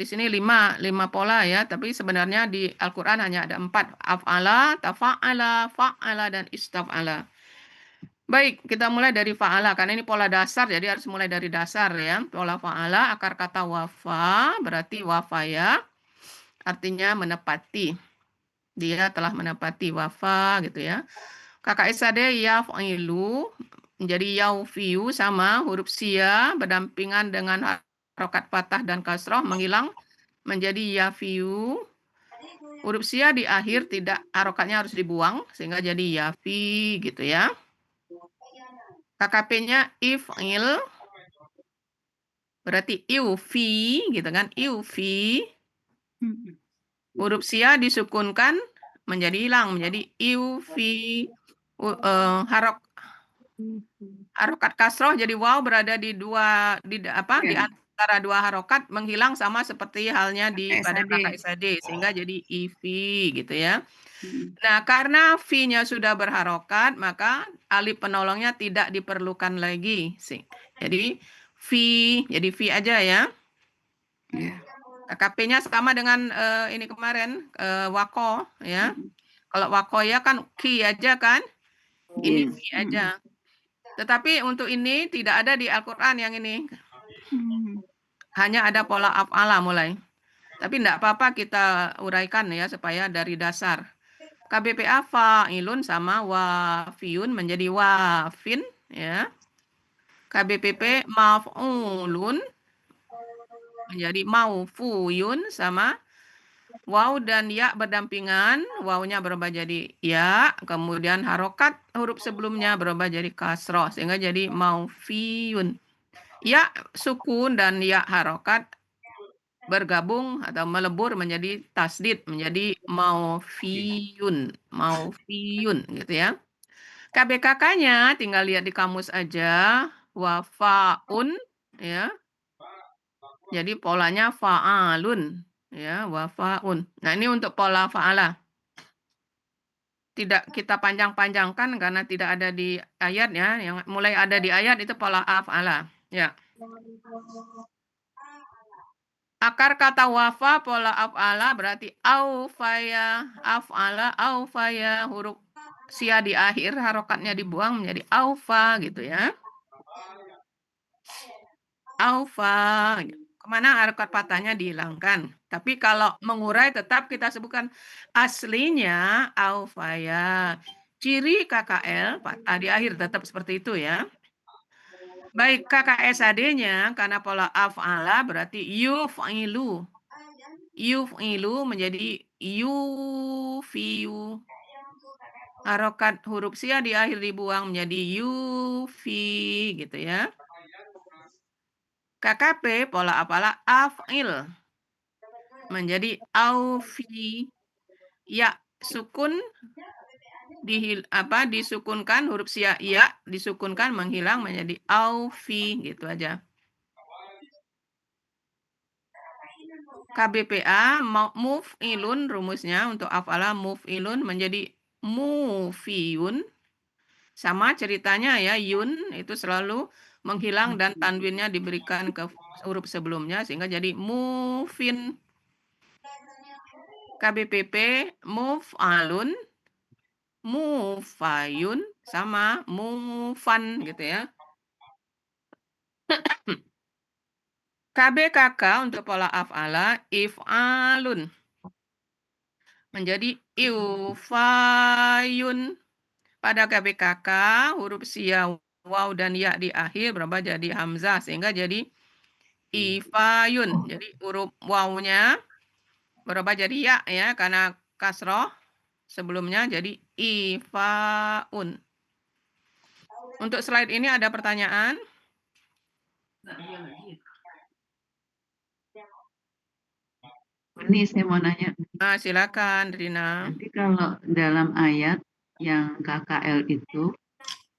sini 5 pola ya, tapi sebenarnya di Al-Quran hanya ada 4. Af'ala, tafa'ala, fa'ala, dan istaf'ala. Baik, kita mulai dari fa'ala, karena ini pola dasar, jadi harus mulai dari dasar ya. Pola fa'ala, akar kata wafa, berarti wafaya, artinya menepati. Dia telah menepati wafa gitu ya. Kakak SAD yaf'ilu, menjadi yaufiyu sama huruf sia, berdampingan dengan harokat fathah dan kasroh, menghilang menjadi yafiyu. Huruf sia di akhir tidak, harokatnya harus dibuang, sehingga jadi yafi gitu ya. KKP-nya if'il, berarti iufi gitu kan, iufi. Huruf sia disukunkan menjadi hilang, menjadi iufi. Harokat kasroh jadi waw berada di antara dua harokat, menghilang sama seperti halnya pada kakak SAD, sehingga jadi ifi gitu ya. Nah, karena V-nya sudah berharokat, maka alif penolongnya tidak diperlukan lagi. Jadi jadi V aja ya. KKP-nya sama dengan ini kemarin, wako ya. Kalau wako ya kan ki aja kan. Ini V aja. Tetapi untuk ini tidak ada di Al-Quran yang ini. Hanya ada pola af'ala mulai. Tapi tidak apa-apa kita uraikan ya, supaya dari dasar. KBPA fa'ilun sama wafiyun menjadi wafin ya. KBPP maf'ulun menjadi maufuyun, sama waw dan ya berdampingan, wawnya berubah jadi ya, kemudian harokat huruf sebelumnya berubah jadi kasroh, sehingga jadi maufiyun. Ya sukun dan ya harokat bergabung atau melebur menjadi tasdid, menjadi maufiyun gitu ya. KBKK-nya tinggal lihat di kamus aja, wafaun ya. Jadi polanya fa'alun ya, wafaun. Nah, ini untuk pola fa'ala. Tidak kita panjang-panjangkan karena tidak ada di ayat ya. Yang mulai ada di ayat itu pola af'ala ya. Akar kata wafa pola af'ala berarti aufaya, af'ala, aufaya, huruf sia di akhir harokatnya dibuang menjadi aufa gitu ya. Aufa. Kemana harokat patahnya dihilangkan. Tapi kalau mengurai tetap kita sebutkan aslinya aufaya. Ciri KKL patah di akhir tetap seperti itu ya. Baik, KKSAD-nya karena pola af'ala berarti yuf'ilu. Yuf'ilu menjadi yufiyu. Harokat huruf sia di akhir dibuang menjadi yufi gitu ya. KKP pola apalah af'il menjadi aufi. Ya sukun disukunkan huruf sia ya disukunkan menghilang menjadi aufi gitu aja. KBPA muf'ilun rumusnya untuk af'ala muf'ilun menjadi mufiyun. Sama ceritanya ya, yun itu selalu menghilang dan tanwinnya diberikan ke huruf sebelumnya sehingga jadi mufin. KBPP muf'alun, mufayun sama mufan gitu ya. KBKK untuk pola af'ala if'alun menjadi iufayun. Pada KBKK huruf sia waw dan ya di akhir berubah jadi hamzah sehingga jadi ifayun. Jadi huruf wawnya berubah jadi ya karena kasroh sebelumnya jadi ifaun. Untuk slide ini ada pertanyaan? Ini saya mau nanya. Silakan Rina. Nanti kalau dalam ayat yang KKL itu,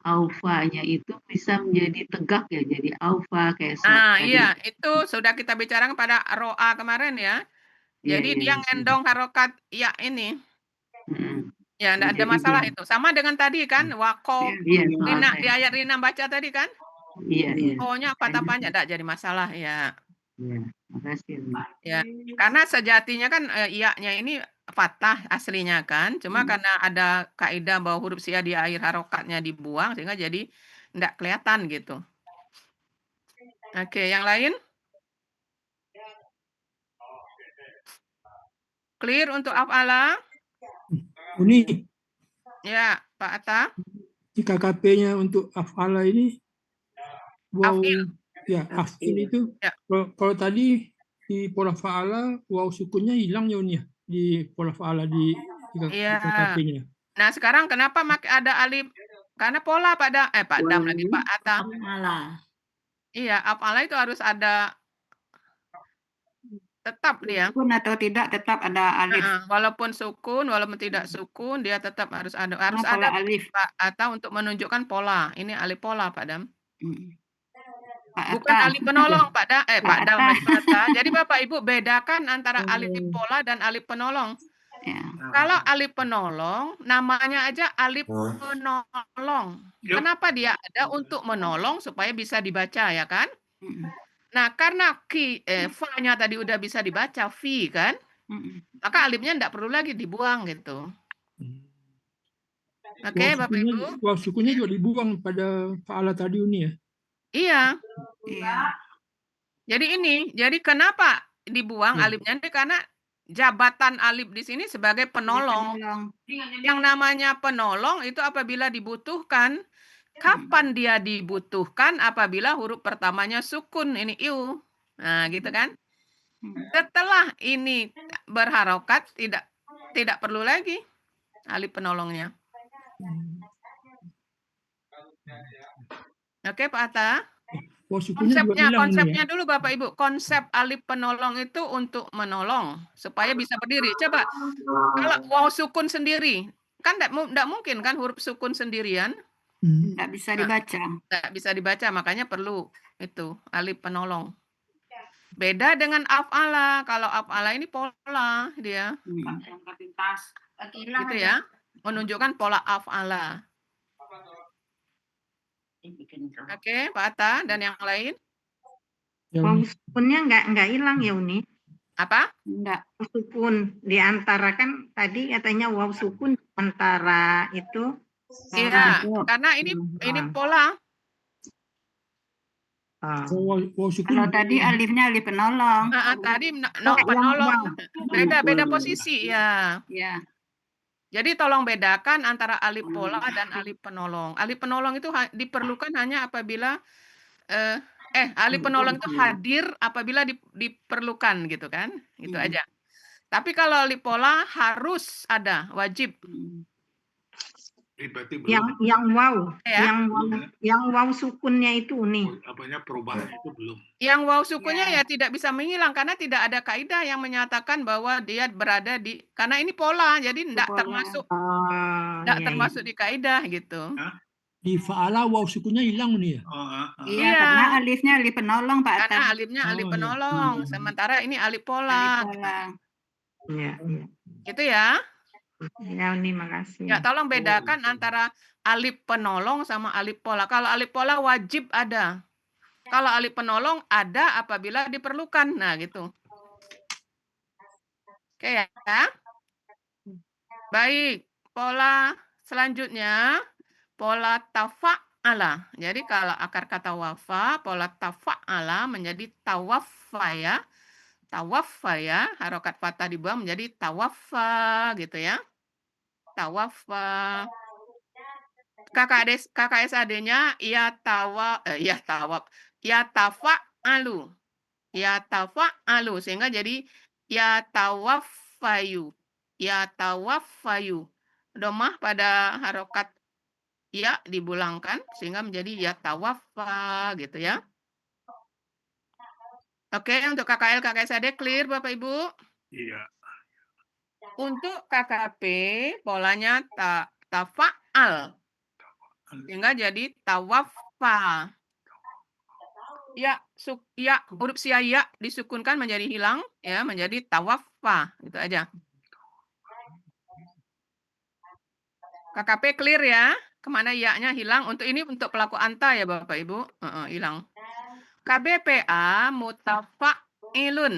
aufa-nya itu bisa menjadi tegak ya, jadi aufa kayak tadi. Iya, itu sudah kita bicarakan pada ro'a kemarin ya. Iya, Jadi iya, dia iya. ngendong harokat ya ini. Ya, enggak ada Jadi masalah dia- itu. Sama dengan tadi kan, wako. Iya, soal Rina, saya. di ayat Rina baca tadi kan? Iya, iya. O-nya patah-panjang, enggak jadi masalah ya. Iya, makasih. Ya, karena sejatinya kan iya-nya ini fathah aslinya kan. Cuma karena ada kaidah bahwa huruf sia di akhir harokatnya dibuang sehingga jadi enggak kelihatan gitu. Oke, yang lain? Clear untuk af'ala? Uni, Ya, Pak Atta. di KKP-nya untuk af'ala ini, wow, Af'il. ya af'il itu, Ya. kalau tadi di pola fa'ala, wow sukunnya hilang ya Uni ya, di pola fa'ala di Iya. KKP-nya. Nah, sekarang kenapa ada alif? Karena pola Pak Dam lagi, Pak Atta. Iya, af'ala itu harus ada tetap dia. Sukun atau tidak tetap ada alif. Walaupun sukun, walaupun tidak sukun, dia tetap harus ada pola alif. Pak Atta untuk menunjukkan pola. Ini alif pola, Pak Dam. Pak Bukan Atta. alif penolong, Pak Dam Atta. lagi, Pak Atta. Jadi Bapak Ibu bedakan antara alif pola dan alif penolong. Ya. Kalau alif penolong, namanya aja alif penolong. Kenapa dia ada? Untuk menolong supaya bisa dibaca, ya kan? Nah, karena fa-nya tadi udah bisa dibaca, fi kan? Maka alifnya enggak perlu lagi dibuang gitu. Oke, Bapak Ibu. Wow sukunnya juga dibuang pada fa'ala tadi Uni ya. Iya. Iya. Jadi kenapa dibuang alifnya? Karena jabatan alif di sini sebagai penolong. Yang namanya penolong itu apabila dibutuhkan. Kapan dia dibutuhkan? Apabila huruf pertamanya sukun, ini iu. Nah, gitu kan? Setelah ini berharokat, tidak perlu lagi alif penolongnya. Oke, Pak Atta. Konsepnya dulu Bapak Ibu. Konsep alif penolong itu untuk menolong supaya bisa berdiri. Coba kalau waw sukun sendiri, kan enggak mungkin kan huruf sukun sendirian. Enggak bisa dibaca. Enggak bisa dibaca, makanya perlu itu alif penolong. Beda dengan af'ala. Kalau af'ala ini pola dia. Gitu ya. Menunjukkan pola af'ala. Oke, Pak Atta dan yang lain? Waw sukunnya enggak hilang ya Uni? Apa? Enggak. Sukun di antara kan tadi katanya waw sukun antara itu. Iya, karena ini pola. Kalau tadi alifnya alif penolong. Tadi penolong. Beda posisi ya. Ya. Jadi tolong bedakan antara alif pola dan alif penolong. Alif penolong itu diperlukan hanya apabila alif penolong itu hadir apabila diperlukan gitu kan. Gitu aja. Tapi kalau alif pola harus ada, wajib. Yang wow, yang wow sukunnya itu Uni. Apanya perubahan itu belum. Yang wow sukunnya ya tidak bisa menghilang karena tidak ada kaidah yang menyatakan bahwa dia berada di karena ini pola jadi tidak termasuk di kaidah gitu. Di fa'ala wow sukunnya hilang nih ya. Iya, karena alifnya alif penolong Pak Atta. Karena alifnya alif penolong, sementara ini alif pola. Iya. Gitu ya. Ya, Uni, makasih. Ya, tolong bedakan antara alif penolong sama alif pola. Kalau alif pola wajib ada. Kalau alif penolong ada apabila diperlukan. Nah, gitu. Oke ya. Baik, pola selanjutnya pola tafa'ala. Jadi kalau akar kata wafa, pola tafa'ala menjadi tawaffa ya. Tawaffa ya, harokat fathah dibuang menjadi tawaffa gitu ya. Tawaffa. KKSAD-nya yatafa'alu. Yatafa'alu sehingga jadi yatawaffayu. Yatawaffayu. Domah pada harokat ya dibulangkan sehingga menjadi yatawaffa gitu ya. Oke, untuk KKL KKSAD clear Bapak Ibu? Iya. Untuk KKP polanya tafa'al. Sehingga jadi tawaffa. Ya, huruf sia ya disukunkan menjadi hilang ya, menjadi tawaffa. Itu aja. KKP clear ya. Kemana ya-nya hilang? Untuk ini untuk pelaku anta ya Bapak Ibu. Hilang. KBPA mutafa'ilun.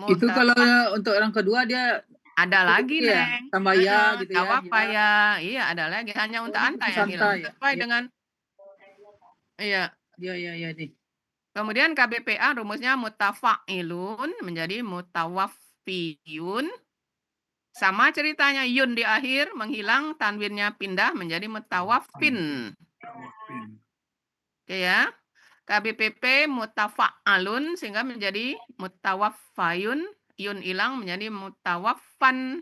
Itu kalau untuk orang kedua dia ada lagi ya, Neng. tambah ya gitu ya. Tawaffa ya. Iya, ada lagi. Hanya untuk anta yang hilang. Ya. Sesuai dengan iya. Iya nih. Kemudian KBPA rumusnya mutafa'ilun menjadi mutawaffiyun. Sama ceritanya yun di akhir menghilang, tanwinnya pindah menjadi mutawaffin. Oke ya. KBPP mutafa'alun sehingga menjadi mutawaffayun, yun hilang menjadi mutawaffan.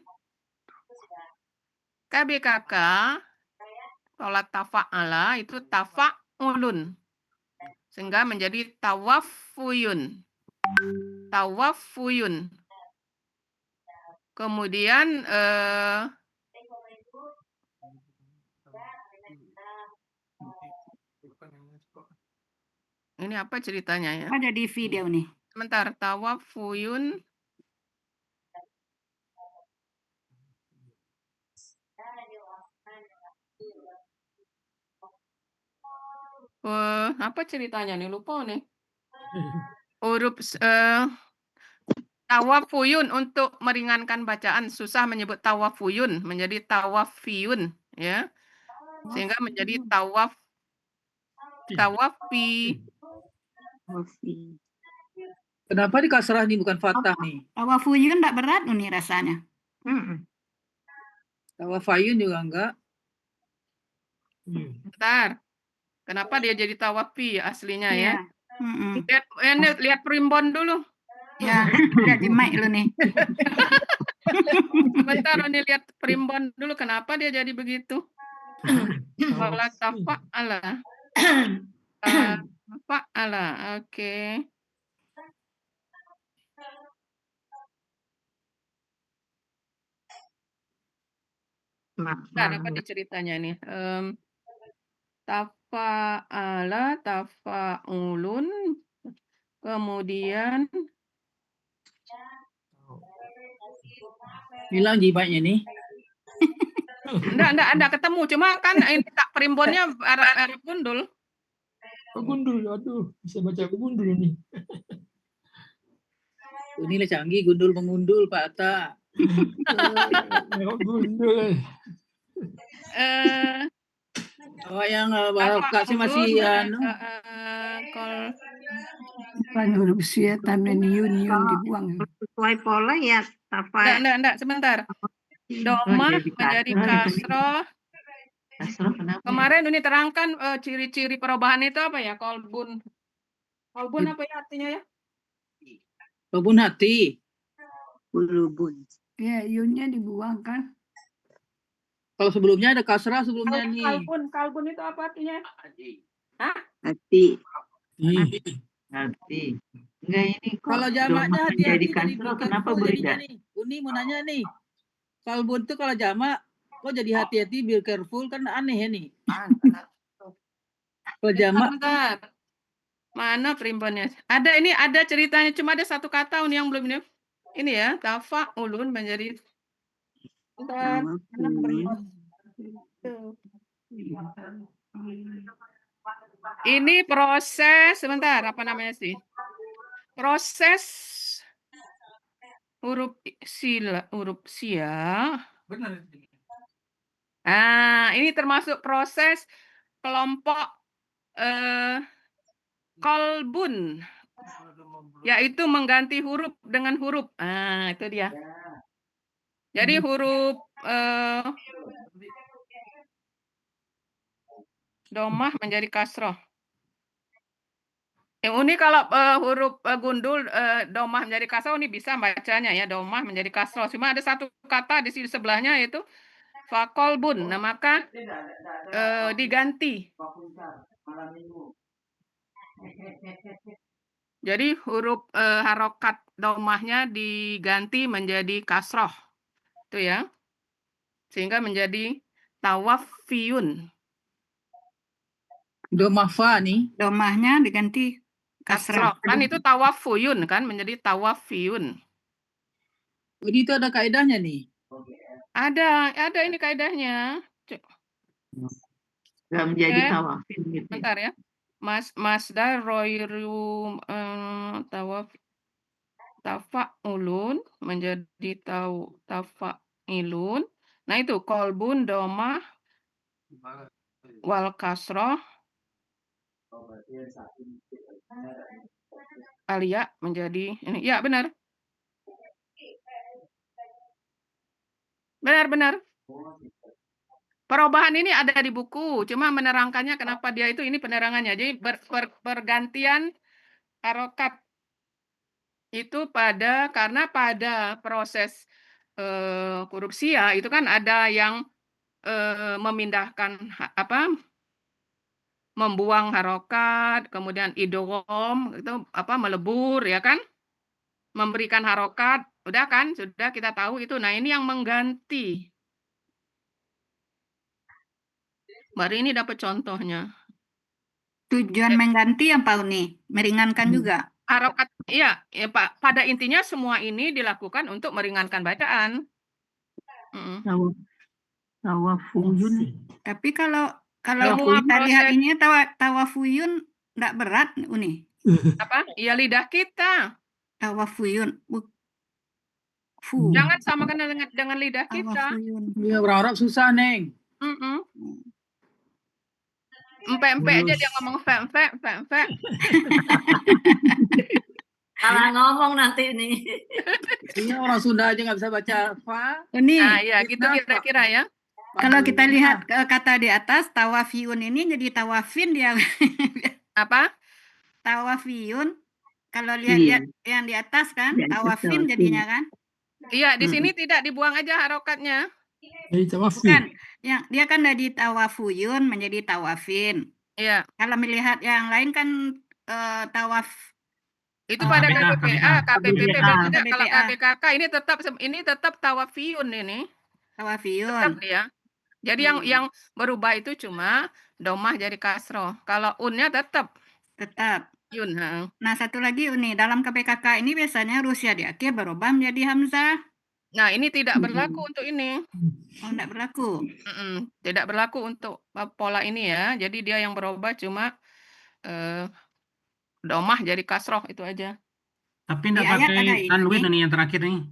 KBKK tolak tafa'ala itu tafa'ulun. Sehingga menjadi tawaffuyun. Tawaffuyun. Kemudian ini apa ceritanya ya? Ada di video nih. Sebentar, tawaffuyun. Apa ceritanya nih? Lupa nih. Huruf tawafuyun untuk meringankan bacaan, susah menyebut tawafuyun menjadi tawafiyun ya. Sehingga menjadi tawaffi. Kenapa di kasrah nih bukan fathah nih? Tawafuyun enggak berat nih rasanya. Tawafayun juga enggak. Bentar. Kenapa dia jadi tawaffi aslinya ya? Lihat primbon dulu. Ya, lihat di mic lu nih. Sebentar ini lihat primbon dulu kenapa dia jadi begitu? Wala tafa'ala. Tafa'ala. Oke. Bentar, apa nih ceritanya nih? Tafa'ala, tafa'ulun, kemudian hilang jimatnya nih. Enggak ketemu. Cuma kan ini tak primbonnya Arab gundul. Gundul, aduh, bisa baca gundul nih. Ini lah canggih gundul mengundul Pak Atta. Gundul. Oh yang kasih masih huruf sia tanwin yun dibuang. Sesuai pola ya apa? Enggak, sebentar. Domah menjadi kasroh. Kemarin ini terangkan ciri-ciri perubahan itu apa ya? Kolbun. Kolbun apa ya artinya ya? Kolbun hati. Kulubun. Ya, yunnya dibuang kan? Kalau sebelumnya ada kasrah sebelumnya nih. Kalbun itu apa artinya? Hah? Hati. Hati. Enggak ini kok. Kalau jamaknya hati-hati jadi kenapa beda? Uni mau nanya nih. Kalbun itu kalau jamak kok jadi hati-hati be careful kan aneh ya nih. Kalau jamak mana primbonnya? Ada ceritanya cuma ada satu kata yang belum ini. Ini ya, tafa'ulun menjadi ini proses sebentar apa namanya sih? Proses huruf sia. Benar. Ini termasuk proses kelompok kolbun, yaitu mengganti huruf dengan huruf. Itu dia. Jadi huruf Domah menjadi kasroh. Ini kalau huruf gundul domah menjadi kasroh ini bisa bacanya ya, domah menjadi kasroh. Cuma ada satu kata di sini sebelahnya yaitu fakolbun. Nah, maka diganti. Jadi huruf harokat domahnya diganti menjadi kasroh. Itu ya. Sehingga menjadi tawafiyun. Domah fa nih. Domahnya diganti kasrah. Kasroh. Kan itu tawafuyun kan menjadi tawafiyun. Jadi itu ada kaidahnya nih. Ada ini kaidahnya. Nggak menjadi tawafin gitu. Bentar ya. Masdar roiru tafa'ulun menjadi tafa'ilun. Nah itu kolbun domah wal kasroh alia menjadi ini. Ya benar. Benar. Perubahan ini ada di buku, cuma menerangkannya kenapa dia itu ini penerangannya. Jadi pergantian harokat itu karena pada proses korupsia itu kan ada yang memindahkan membuang harokat, kemudian idgham itu melebur ya kan, memberikan harokat, udah kan, sudah kita tahu itu. Nah ini yang mengganti. Baru ini dapat contohnya. Tujuan mengganti apa nih? Meringankan juga. Harokat, iya ya, Pak. Pada intinya semua ini dilakukan untuk meringankan bacaan. Tawafuyun. Tapi kalau Semua kita lihat proses- ini tawafuyun enggak berat Uni. Apa? Ya lidah kita. Tawafuyun. Jangan samakan dengan lidah kita. Iya, orang Arab susah, Neng. Empe aja dia ngomong fempe. Salah ngomong nanti ini. Iya, orang Sunda aja nggak bisa baca fa. Ini. Nah, ya gitu kira-kira ya. Kalau kita lihat kata di atas tawafiyun ini jadi tawafin dia. Apa? Tawafiyun. Kalau lihat yang di atas kan tawafin jadinya kan? Iya, di sini tidak dibuang aja harokatnya. Jadi tawafin. Bukan. Yang dia kan dari tawafuyun menjadi tawafin. Iya. Kalau melihat yang lain kan tawaf itu pada KPPA, KPPP tidak. Kalau KPPA. KPKK ini tetap tawafiyun ini. Tawafiyun. Tetap ya. Jadi yang berubah itu cuma domah jadi kasroh. Kalau unnya tetap yun. Nah, satu lagi Uni, dalam KPKK ini biasanya Rusia di akhir berubah menjadi hamzah. Nah, ini tidak berlaku untuk ini. Oh, tidak berlaku. Tidak berlaku untuk pola ini ya. Jadi dia yang berubah cuma domah jadi kasroh itu aja. Tapi tidak pakai tanwin ini yang terakhir nih.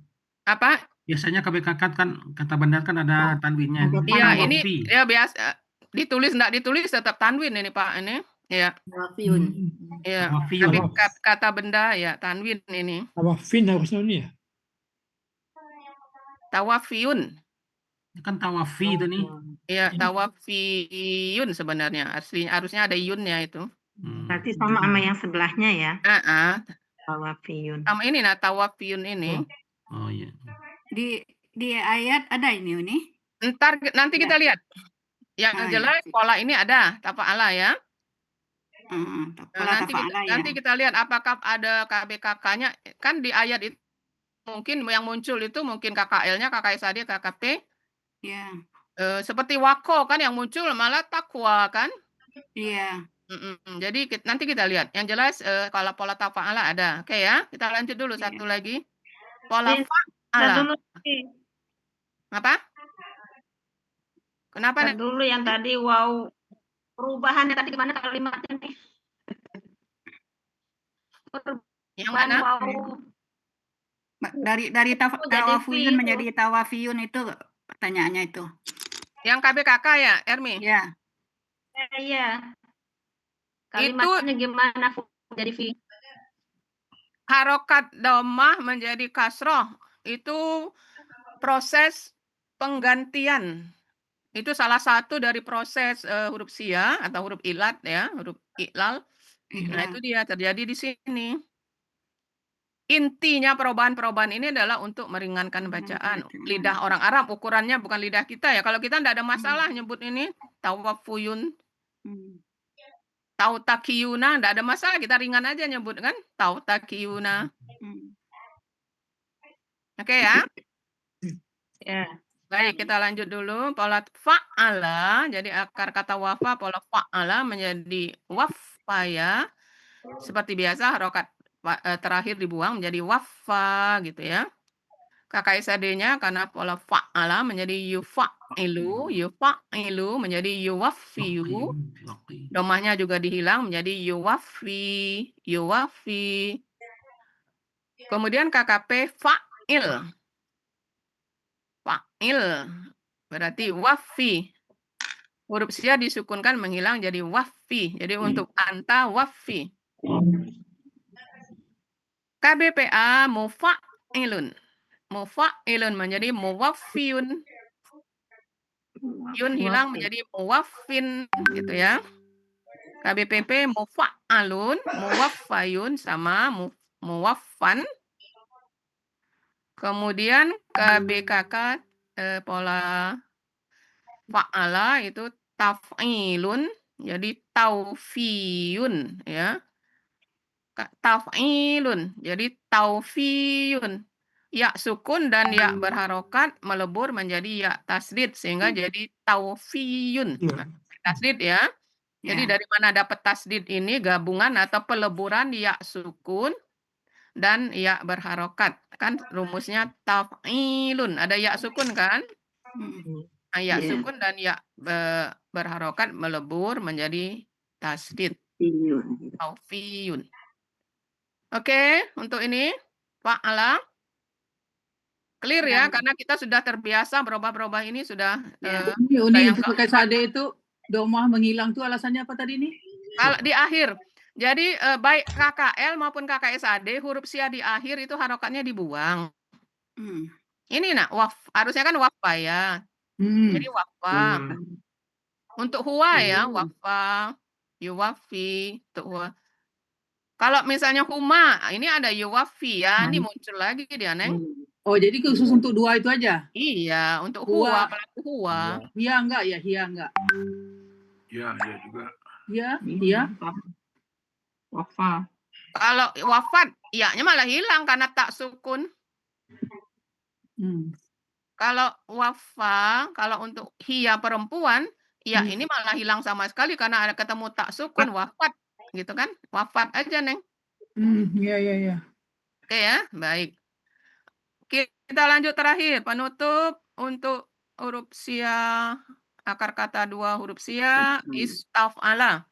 Apa? Biasanya KPKK kan kata benar kan ada tanwinnya. Iya, ini ya biasa ditulis enggak ditulis tetap tanwin ini Pak ini. Ya. Tawafiyun. Iya. Tapi kata benda ya tanwin ini. Tawafin harusnya ini ya. Tawafiyun. Kan tawafi itu nih. Iya, tawafiyun sebenarnya. Harusnya ada yunnya itu. Berarti sama yang sebelahnya ya. Tawafiyun. Sama ini tawafiyun ini. Oh iya. Di ayat ada ini Uni. Nanti kita lihat. Yang jelas pola ini ada tafa'ala ya. Nanti kita lihat apakah ada KBKK-nya. Kan di ayat itu mungkin yang muncul itu mungkin KKL-nya, KKSAD, KKP. Iya. Seperti wako kan yang muncul malah takwa kan. Iya. Jadi nanti kita lihat. Yang jelas kalau pola tafa'ala ada. Oke ya. Kita lanjut dulu satu lagi. Pola fa'ala. Apa? Kenapa? Dulu yang tadi wow. Perubahannya tadi gimana kalimatnya nih? Yang mana? Wow. Dari tawafiyun menjadi tawafiyun itu pertanyaannya itu. Yang KBKK ya, Ermi? Ya. Iya. Kalimatnya gimana jadi fi? Harokat domah menjadi kasroh itu proses penggantian. Itu salah satu dari proses huruf sia atau huruf ilat ya, huruf iklal. Nah, itu dia terjadi di sini. Intinya perubahan-perubahan ini adalah untuk meringankan bacaan. Lidah orang Arab ukurannya bukan lidah kita ya. Kalau kita enggak ada masalah nyebut ini tawafuyun, tautakiyuna, enggak ada masalah, kita ringan aja nyebut kan, tautakiyuna. Oke ya? Ya. Baik, kita lanjut dulu. Pola fa'ala, jadi akar kata wafa, pola fa'ala menjadi wafaya. Seperti biasa, harokat terakhir dibuang menjadi wafa gitu ya. KKSAD-nya karena pola fa'ala menjadi yufa'ilu, yufa'ilu menjadi yuwafiyu. Domahnya juga dihilang menjadi yuwafi, yuwafi. Kemudian KKP fa'il. Fa'il berarti wafi. Huruf sia disukunkan menghilang jadi wafi. Jadi untuk anta wafi. KBPA mufa'ilun. Mufa'ilun menjadi muwaffiyun. Yun hilang menjadi muwaffin gitu ya. KBPP mufa'alun, muwaffayun sama muwaffan. Kemudian KBKK pola fa'ala itu taf'ilun jadi taufiyun ya. Taf'ilun jadi taufiyun. Ya sukun dan ya berharokat melebur menjadi ya tasdid sehingga jadi taufiyun. Tasdid ya. Jadi dari mana dapat tasdid ini gabungan atau peleburan ya sukun dan ya berharokat. Kan rumusnya taf'ilun. Ada ya sukun kan? Ya sukun dan ya berharokat melebur menjadi tasdid. Taufiyun. Oke, untuk ini fa'ala clear ya, karena kita sudah terbiasa berubah-berubah ini sudah Uni untuk KKSAD itu domah menghilang tuh alasannya apa tadi nih? Kalau di akhir. Jadi baik KKL maupun KKSAD huruf sia di akhir itu harokatnya dibuang. Ini nak harusnya kan wafa ya. Jadi wafa. Untuk huwa ya, wafa, yuwafi, untuk huwa. Kalau misalnya huma, ini ada yuwafi ya, ini muncul lagi dia, Neng. Oh, jadi khusus untuk dua itu aja? Iya, untuk huwa, pelaku huwa. Iya enggak ya, iya enggak? Iya, iya juga. Iya, iya. Wafa. Kalau wafat, iya-nya malah hilang karena tak sukun. Kalau wafa, kalau untuk hiya perempuan, ya ini malah hilang sama sekali karena ada ketemu tak sukun, wafat. Gitu kan? Wafat aja, Neng. Iya, iya, iya. Oke ya, baik. Kita lanjut terakhir, penutup untuk huruf sia, akar kata dua huruf sia, istaf'ala.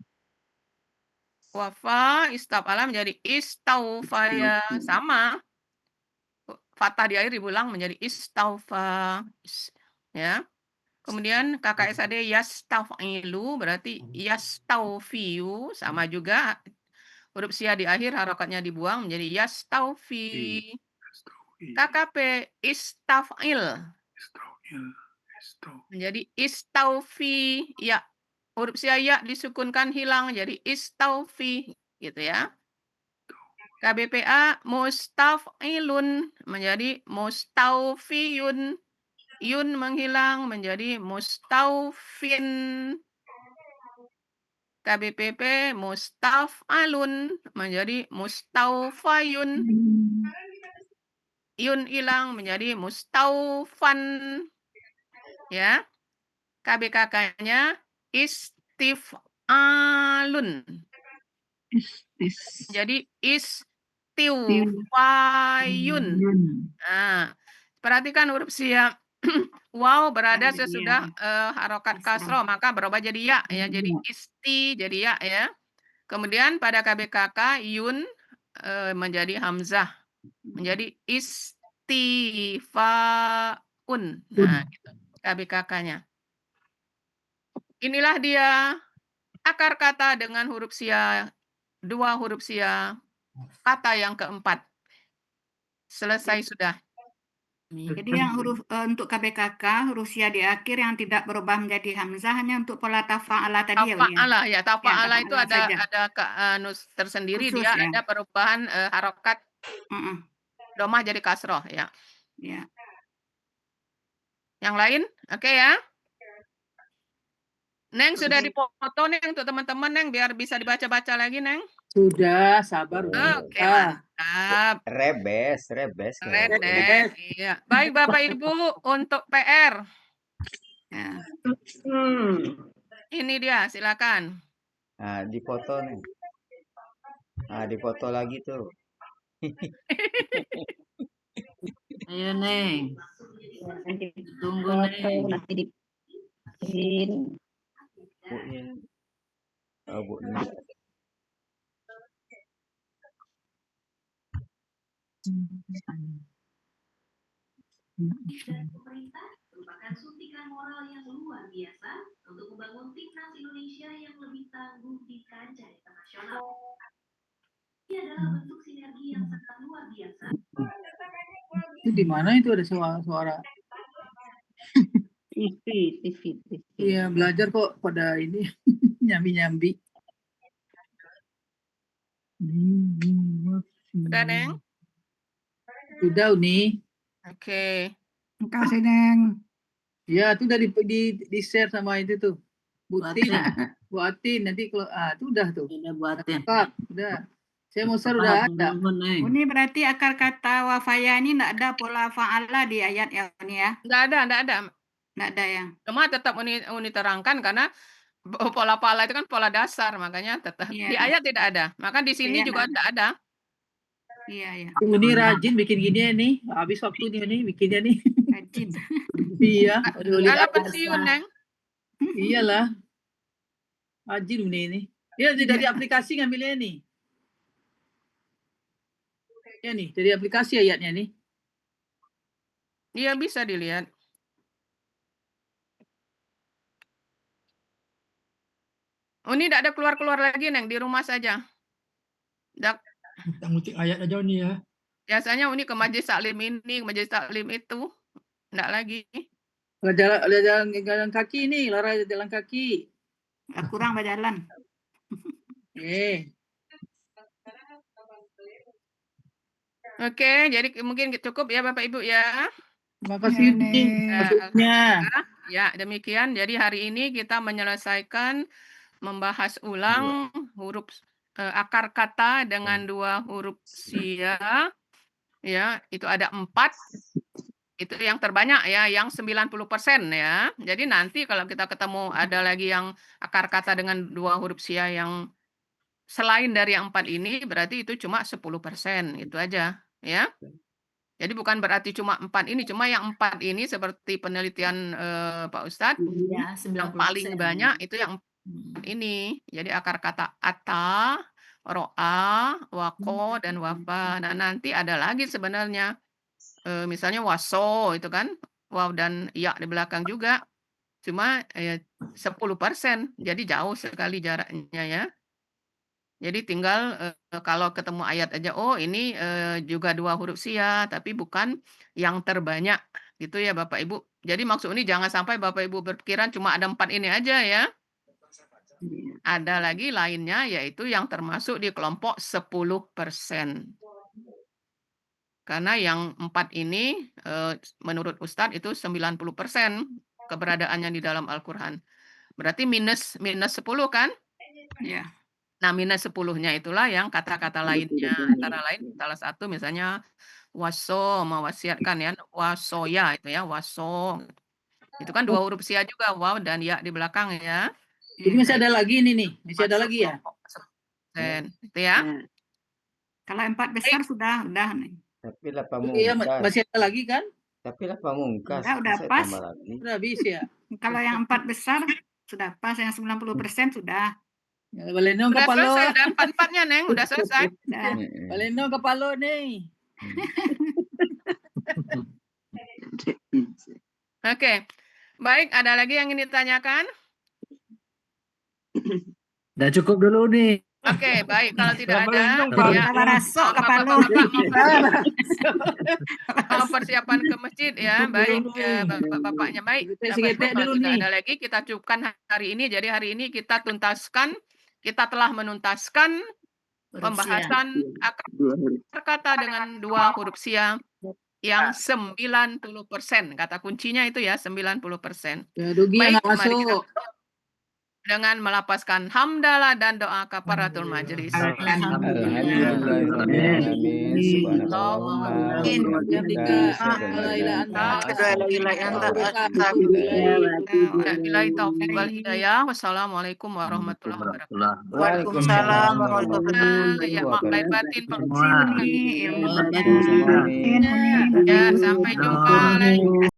Wafa, istaf'ala menjadi istaufaya, sama. Fathah di akhir diulang menjadi istaufa. Ya. Kemudian KKSAD yastaf'ilu berarti yastaufiyu, sama juga. Huruf sia di akhir harokatnya dibuang menjadi yastaufi. KKP istaf'il menjadi istaufi. Ya, huruf sia ya disukunkan hilang jadi istaufi gitu ya. KBPA mustaf'ilun menjadi mustaufiyun. Yun menghilang menjadi mustaufin. KBPP mustaf'alun menjadi mustaufayun. Yun hilang menjadi mustaufan. Ya. KBKK-nya istif'alun. Jadi istiufayun. Nah, perhatikan huruf sia. Wow berada sesudah harokat kasroh, maka berubah jadi ya. Jadi isti jadi ya. Kemudian pada KBKK yun menjadi hamzah. Menjadi istifaun. Nah, gitu. KBKK-nya. Inilah dia akar kata dengan huruf sia, dua huruf sia, kata yang keempat. Selesai sudah. Jadi yang huruf untuk KBKK huruf ya di akhir yang tidak berubah menjadi hamzah hanya untuk pola tafa'ala tadi ya, Uni ya? Tafa'ala ya, tafa'ala itu tafa'ala saja. ada tersendiri, Khusus dia ya. ada perubahan harokat domah jadi kasroh ya. Ya. Yang lain, oke ya? Neng sudah dipoto Neng untuk teman-teman Neng biar bisa dibaca-baca lagi Neng. Sudah, sabar. Oke, mantap. Rebes. Rebes, iya. Baik Bapak Ibu, untuk PR. Ya. Ini dia, silakan. Nah, dipoto nih. Nah, dipoto lagi tuh. Ayo Neng. Tunggu Neng. Nanti dikirim. Bu. Dan pemerintah merupakan suntikan moral yang luar biasa untuk membangun timnas Indonesia yang lebih tangguh di kancah internasional. Ini adalah bentuk sinergi yang sangat luar biasa. Itu di mana itu ada suara? TV. Iya, belajar kok pada ini nyambi-nyambi. Sudah, Neng? Sudah, Uni. Oke. Terima kasih, Neng. Ya, itu udah di share sama itu tuh. Buatin nanti kalau itu udah tuh. Udah buatin. Udah. Saya mau share udah ada. Ini berarti akar kata wafaya ini enggak ada pola fa'ala di ayat ya, Uni ya? Enggak ada. Enggak ada ya. Cuma tetap Uni terangkan karena pola pala itu kan pola dasar, makanya tetap di ayat tidak ada. Maka di sini juga tidak ada. Iya. Uni rajin bikin gini nih. Habis waktu nih bikinnya nih. Rajin. Iya. Kalau pensiun, Neng. Iyalah. Rajin Uni ini. Ya dari aplikasi ngambilnya nih. Ya nih, dari aplikasi ayatnya nih. Iya, bisa dilihat. Uni tidak ada keluar-keluar lagi, Neng, di rumah saja. Ngutang-ngutik ayat aja Uni ya. Biasanya Uni ke majelis taklim ini, ke majelis taklim itu. Enggak lagi. Jalan kaki nih, Lara jalan kaki. Nggak kurang berjalan. Oke, jadi mungkin cukup ya Bapak Ibu ya. Terima kasih maksudnya. Ya, demikian. Jadi hari ini kita menyelesaikan membahas ulang huruf akar kata dengan 2 huruf sia. Ya, itu ada 4. Itu yang terbanyak ya, yang 90% ya. Jadi nanti kalau kita ketemu ada lagi yang akar kata dengan 2 huruf sia yang selain dari yang 4 ini, berarti itu cuma 10%. Itu aja ya. Jadi bukan berarti cuma 4 ini, cuma yang 4 ini seperti penelitian Pak Ustadz, yang paling banyak itu yang ini. Jadi akar kata ata, ro'a, wako, dan wafa. Nah nanti ada lagi sebenarnya. Misalnya waso itu kan, waw dan ya di belakang juga. Cuma 10%. Jadi jauh sekali jaraknya ya. Jadi tinggal kalau ketemu ayat aja, oh ini juga 2 huruf sia, tapi bukan yang terbanyak. Gitu ya Bapak Ibu. Jadi maksud ini jangan sampai Bapak Ibu berpikiran cuma ada 4 ini aja ya. Ada lagi lainnya yaitu yang termasuk di kelompok 10%. Karena yang 4 ini menurut Ustadz itu 90% keberadaannya di dalam Al-Quran. Berarti minus 10 kan? Iya. Nah, minus 10-nya itulah yang kata-kata lainnya. Antara lain salah satu misalnya waso, mewasiatkan ya, wasoya itu ya, waso. Itu kan 2 huruf sia juga, waw dan ya di belakang ya. Jadi masih ada lagi ini nih, masih ada lagi ya? Itu ya. Kalau 4 besar sudah nih. Tapi lah pamungkas. Iya, masih ada lagi kan? Tapi lah pamungkas. Udah pas. Udah habis ya. Kalau yang 4 besar sudah pas, yang 90% sudah. Ya, Baleno udah kepalo. Selesai, udah 4-4-nya Neng, udah selesai. Baleno kepalo nih. Oke. Baik, ada lagi yang ingin ditanyakan? Udah cukup dulu nih. Oke, baik. Kalau tidak ada, ya, Rasuk kepala. mau persiapan ke masjid ya, baik. Bapak-bapaknya baik. Kalau tidak ada lagi, kita cukupkan hari ini. Jadi hari ini kita telah menuntaskan pembahasan akar kata dengan 2 huruf sia yang 90%. Kata kuncinya itu ya 90%. Ya, Dugi Baik, yang mari kita masuk. dengan melapaskan hamdalah dan doa kafaratul majelis. Wassalamualaikum warahmatullahi wabarakatuh. Waalaikumsalam warahmatullahi Ya, mak lahir batin, wabarakatuh. ya, sampai jumpa lagi.